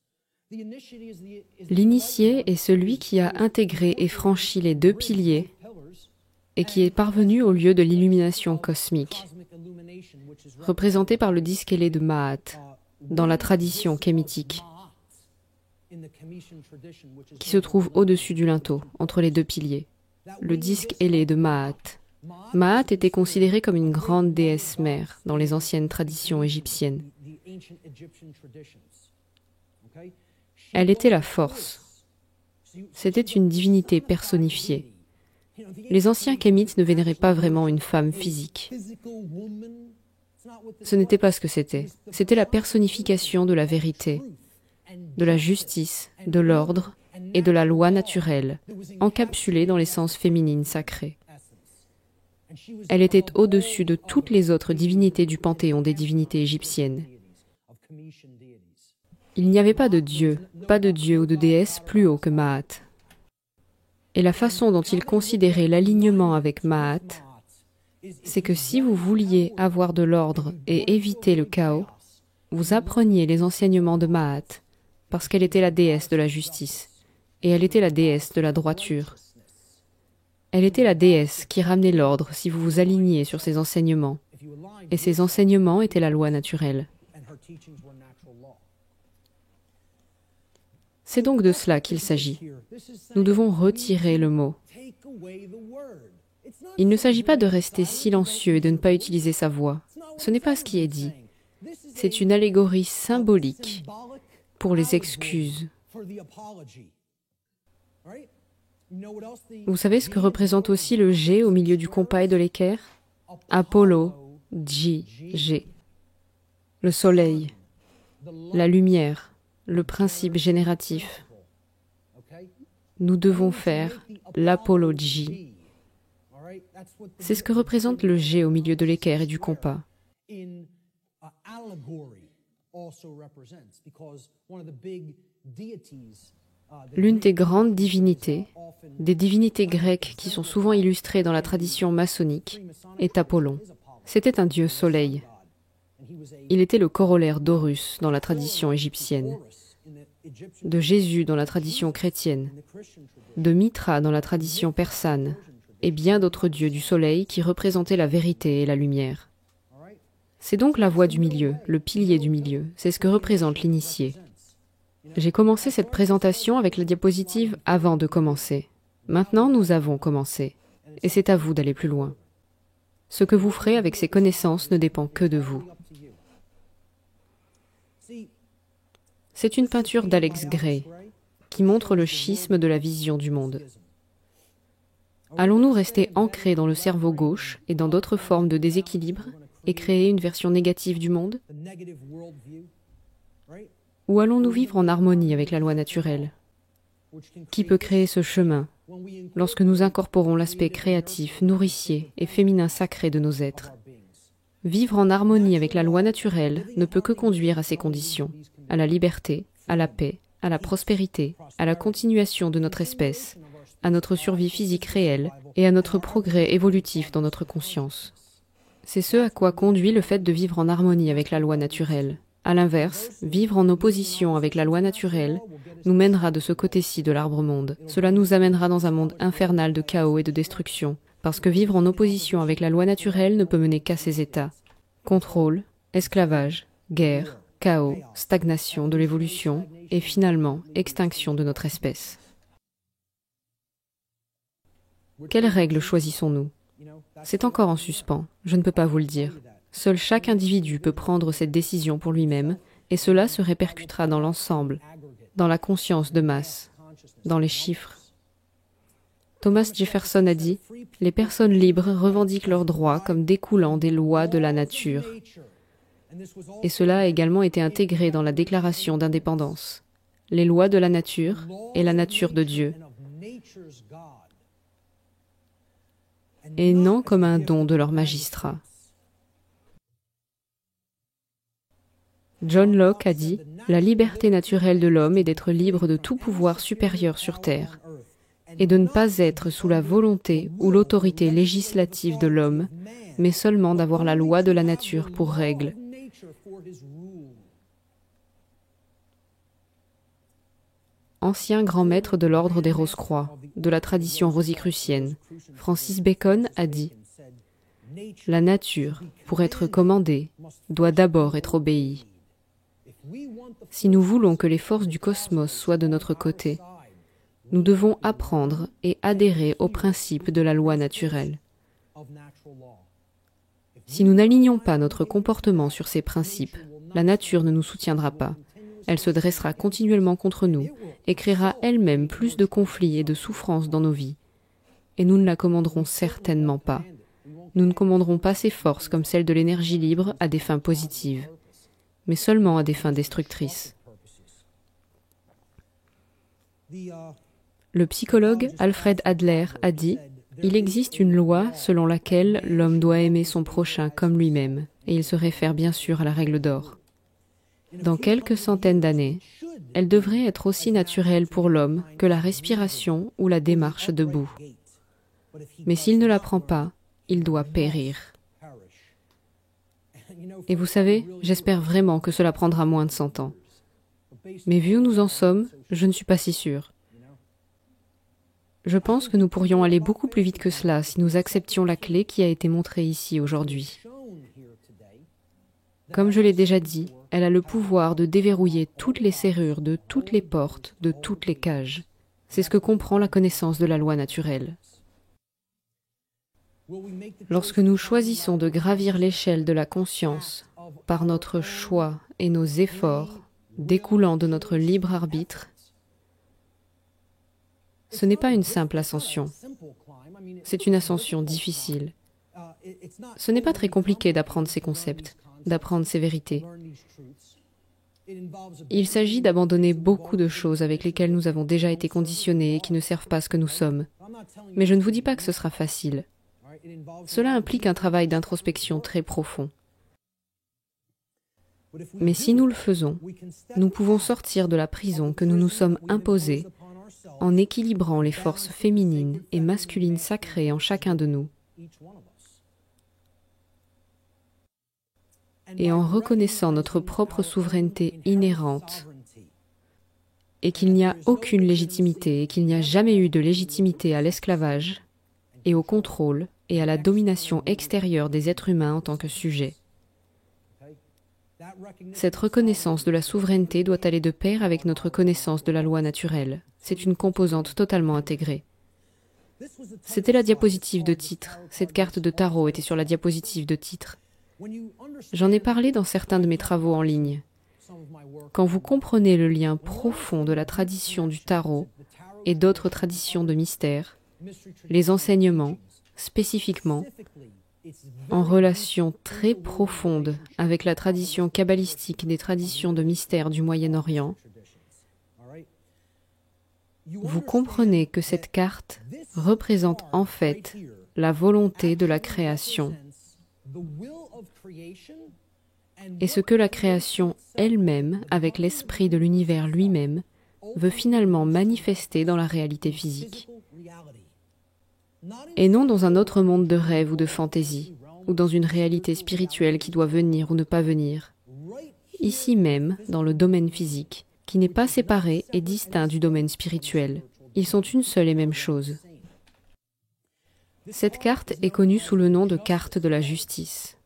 L'initié est celui qui a intégré et franchi les deux piliers et qui est parvenu au lieu de l'illumination cosmique, représenté par le disque ailé de Ma'at, dans la tradition kémitique, qui se trouve au-dessus du linteau, entre les deux piliers. Le disque ailé de Ma'at. Ma'at était considérée comme une grande déesse mère dans les anciennes traditions égyptiennes. Elle était la force. C'était une divinité personnifiée. Les anciens kémites ne vénéraient pas vraiment une femme physique. Ce n'était pas ce que c'était. C'était la personnification de la vérité, de la justice, de l'ordre et de la loi naturelle, encapsulée dans l'essence féminine sacrée. Elle était au-dessus de toutes les autres divinités du panthéon des divinités égyptiennes. Il n'y avait pas de dieu ou de déesse plus haut que Maat. Et la façon dont il considérait l'alignement avec Maat, c'est que si vous vouliez avoir de l'ordre et éviter le chaos, vous appreniez les enseignements de Maat, parce qu'elle était la déesse de la justice, et elle était la déesse de la droiture. Elle était la déesse qui ramenait l'ordre si vous vous aligniez sur ses enseignements, et ses enseignements étaient la loi naturelle. C'est donc de cela qu'il s'agit. Nous devons retirer le mot. Il ne s'agit pas de rester silencieux et de ne pas utiliser sa voix. Ce n'est pas ce qui est dit. C'est une allégorie symbolique pour les excuses. Vous savez ce que représente aussi le G au milieu du compas et de l'équerre? Apollo, G. Le soleil, la lumière, le principe génératif. Nous devons faire l'apologie. C'est ce que représente le G au milieu de l'équerre et du compas. L'une des grandes divinités, des divinités grecques qui sont souvent illustrées dans la tradition maçonnique, est Apollon. C'était un dieu soleil. Il était le corollaire d'Horus dans la tradition égyptienne, de Jésus dans la tradition chrétienne, de Mitra dans la tradition persane, et bien d'autres dieux du soleil qui représentaient la vérité et la lumière. C'est donc la voie du milieu, le pilier du milieu, c'est ce que représente l'initié. J'ai commencé cette présentation avec la diapositive avant de commencer. Maintenant, nous avons commencé, et c'est à vous d'aller plus loin. Ce que vous ferez avec ces connaissances ne dépend que de vous. C'est une peinture d'Alex Gray qui montre le schisme de la vision du monde. Allons-nous rester ancrés dans le cerveau gauche et dans d'autres formes de déséquilibre et créer une version négative du monde? Ou allons-nous vivre en harmonie avec la loi naturelle? Qui peut créer ce chemin lorsque nous incorporons l'aspect créatif, nourricier et féminin sacré de nos êtres? Vivre en harmonie avec la loi naturelle ne peut que conduire à ces conditions, à la liberté, à la paix, à la prospérité, à la continuation de notre espèce, à notre survie physique réelle et à notre progrès évolutif dans notre conscience. C'est ce à quoi conduit le fait de vivre en harmonie avec la loi naturelle. À l'inverse, vivre en opposition avec la loi naturelle nous mènera de ce côté-ci de l'arbre-monde. Cela nous amènera dans un monde infernal de chaos et de destruction, parce que vivre en opposition avec la loi naturelle ne peut mener qu'à ces états. Contrôle, esclavage, guerre, chaos, stagnation de l'évolution et finalement extinction de notre espèce. Quelles règles choisissons-nous? C'est encore en suspens, je ne peux pas vous le dire. Seul chaque individu peut prendre cette décision pour lui-même, et cela se répercutera dans l'ensemble, dans la conscience de masse, dans les chiffres. Thomas Jefferson a dit « Les personnes libres revendiquent leurs droits comme découlant des lois de la nature. » Et cela a également été intégré dans la Déclaration d'indépendance. Les lois de la nature et la nature de Dieu. Et non comme un don de leur magistrat. John Locke a dit « La liberté naturelle de l'homme est d'être libre de tout pouvoir supérieur sur terre, et de ne pas être sous la volonté ou l'autorité législative de l'homme, mais seulement d'avoir la loi de la nature pour règle. » Ancien grand maître de l'ordre des Rose-Croix, de la tradition rosicrucienne, Francis Bacon a dit « La nature, pour être commandée, doit d'abord être obéie. » Si nous voulons que les forces du cosmos soient de notre côté, nous devons apprendre et adhérer aux principes de la loi naturelle. Si nous n'alignons pas notre comportement sur ces principes, la nature ne nous soutiendra pas. Elle se dressera continuellement contre nous et créera elle-même plus de conflits et de souffrances dans nos vies. Et nous ne la commanderons certainement pas. Nous ne commanderons pas ses forces comme celles de l'énergie libre à des fins positives, mais seulement à des fins destructrices. Le psychologue Alfred Adler a dit « Il existe une loi selon laquelle l'homme doit aimer son prochain comme lui-même, et il se réfère bien sûr à la règle d'or. Dans quelques centaines d'années, elle devrait être aussi naturelle pour l'homme que la respiration ou la démarche debout. Mais s'il ne la prend pas, il doit périr. » Et vous savez, j'espère vraiment que cela prendra moins de 100 ans. Mais vu où nous en sommes, je ne suis pas si sûre. Je pense que nous pourrions aller beaucoup plus vite que cela si nous acceptions la clé qui a été montrée ici aujourd'hui. Comme je l'ai déjà dit, elle a le pouvoir de déverrouiller toutes les serrures de toutes les portes, de toutes les cages. C'est ce que comprend la connaissance de la loi naturelle. Lorsque nous choisissons de gravir l'échelle de la conscience par notre choix et nos efforts découlant de notre libre arbitre, ce n'est pas une simple ascension. C'est une ascension difficile. Ce n'est pas très compliqué d'apprendre ces concepts, d'apprendre ces vérités. Il s'agit d'abandonner beaucoup de choses avec lesquelles nous avons déjà été conditionnés et qui ne servent pas à ce que nous sommes. Mais je ne vous dis pas que ce sera facile. Cela implique un travail d'introspection très profond. Mais si nous le faisons, nous pouvons sortir de la prison que nous nous sommes imposée en équilibrant les forces féminines et masculines sacrées en chacun de nous et en reconnaissant notre propre souveraineté inhérente et qu'il n'y a aucune légitimité et qu'il n'y a jamais eu de légitimité à l'esclavage et au contrôle et à la domination extérieure des êtres humains en tant que sujets. Cette reconnaissance de la souveraineté doit aller de pair avec notre connaissance de la loi naturelle. C'est une composante totalement intégrée. C'était la diapositive de titre. Cette carte de tarot était sur la diapositive de titre. J'en ai parlé dans certains de mes travaux en ligne. Quand vous comprenez le lien profond de la tradition du tarot et d'autres traditions de mystère, les enseignements, spécifiquement, en relation très profonde avec la tradition kabbalistique des traditions de mystère du Moyen-Orient, vous comprenez que cette carte représente en fait la volonté de la création et ce que la création elle-même, avec l'esprit de l'univers lui-même, veut finalement manifester dans la réalité physique. Et non dans un autre monde de rêve ou de fantaisie, ou dans une réalité spirituelle qui doit venir ou ne pas venir. Ici même, dans le domaine physique, qui n'est pas séparé et distinct du domaine spirituel. Ils sont une seule et même chose. Cette carte est connue sous le nom de carte de la justice.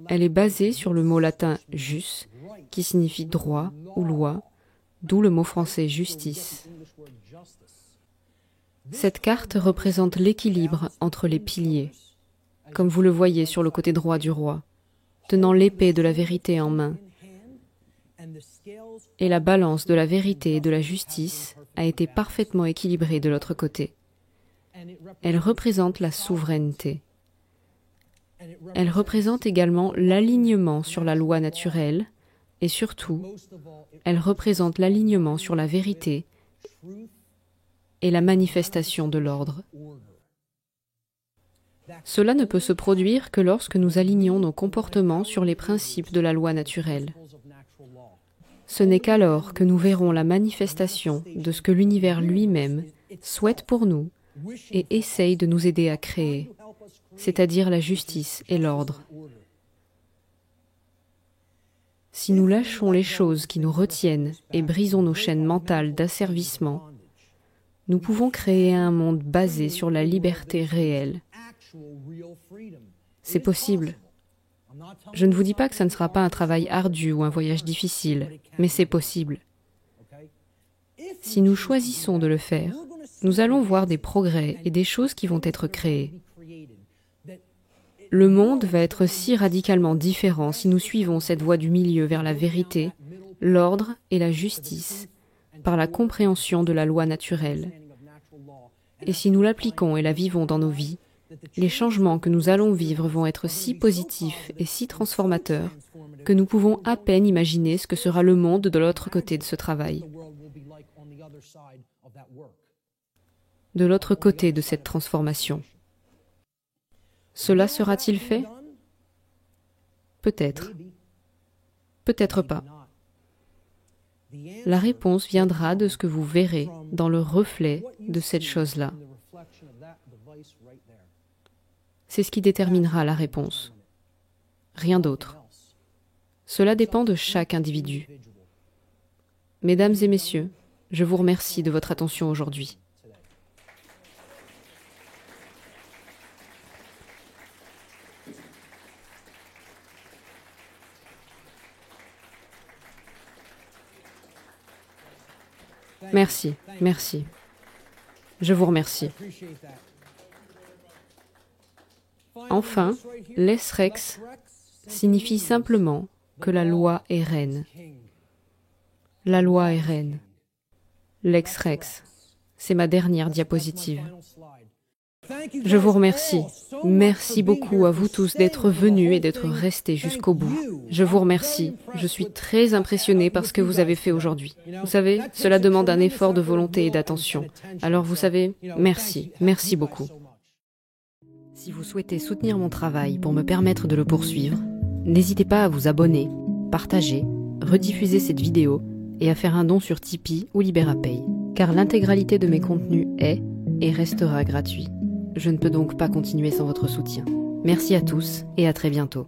Elle est basée sur le mot latin jus, qui signifie droit ou loi, d'où le mot français justice. Cette carte représente l'équilibre entre les piliers, comme vous le voyez sur le côté droit du roi, tenant l'épée de la vérité en main. Et la balance de la vérité et de la justice a été parfaitement équilibrée de l'autre côté. Elle représente la souveraineté. Elle représente également l'alignement sur la loi naturelle et surtout, elle représente l'alignement sur la vérité et la manifestation de l'ordre. Cela ne peut se produire que lorsque nous alignons nos comportements sur les principes de la loi naturelle. Ce n'est qu'alors que nous verrons la manifestation de ce que l'univers lui-même souhaite pour nous et essaye de nous aider à créer, c'est-à-dire la justice et l'ordre. Si nous lâchons les choses qui nous retiennent et brisons nos chaînes mentales d'asservissement, nous pouvons créer un monde basé sur la liberté réelle. C'est possible. Je ne vous dis pas que ça ne sera pas un travail ardu ou un voyage difficile, mais c'est possible. Si nous choisissons de le faire, nous allons voir des progrès et des choses qui vont être créées. Le monde va être si radicalement différent si nous suivons cette voie du milieu vers la vérité, l'ordre et la justice, par la compréhension de la loi naturelle. Et si nous l'appliquons et la vivons dans nos vies, les changements que nous allons vivre vont être si positifs et si transformateurs que nous pouvons à peine imaginer ce que sera le monde de l'autre côté de ce travail, de l'autre côté de cette transformation. Cela sera-t-il fait? Peut-être. Peut-être pas. La réponse viendra de ce que vous verrez dans le reflet de cette chose-là. C'est ce qui déterminera la réponse. Rien d'autre. Cela dépend de chaque individu. Mesdames et messieurs, je vous remercie de votre attention aujourd'hui. Merci, merci. Je vous remercie. Enfin, lex rex signifie simplement que la loi est reine. La loi est reine. Lex rex, c'est ma dernière diapositive. Je vous remercie. Merci beaucoup à vous tous d'être venus et d'être restés jusqu'au bout. Je vous remercie. Je suis très impressionnée par ce que vous avez fait aujourd'hui. Vous savez, cela demande un effort de volonté et d'attention. Alors vous savez, merci. Merci beaucoup. Si vous souhaitez soutenir mon travail pour me permettre de le poursuivre, n'hésitez pas à vous abonner, partager, rediffuser cette vidéo et à faire un don sur Tipeee ou Liberapay, car l'intégralité de mes contenus est et restera gratuit. Je ne peux donc pas continuer sans votre soutien. Merci à tous et à très bientôt.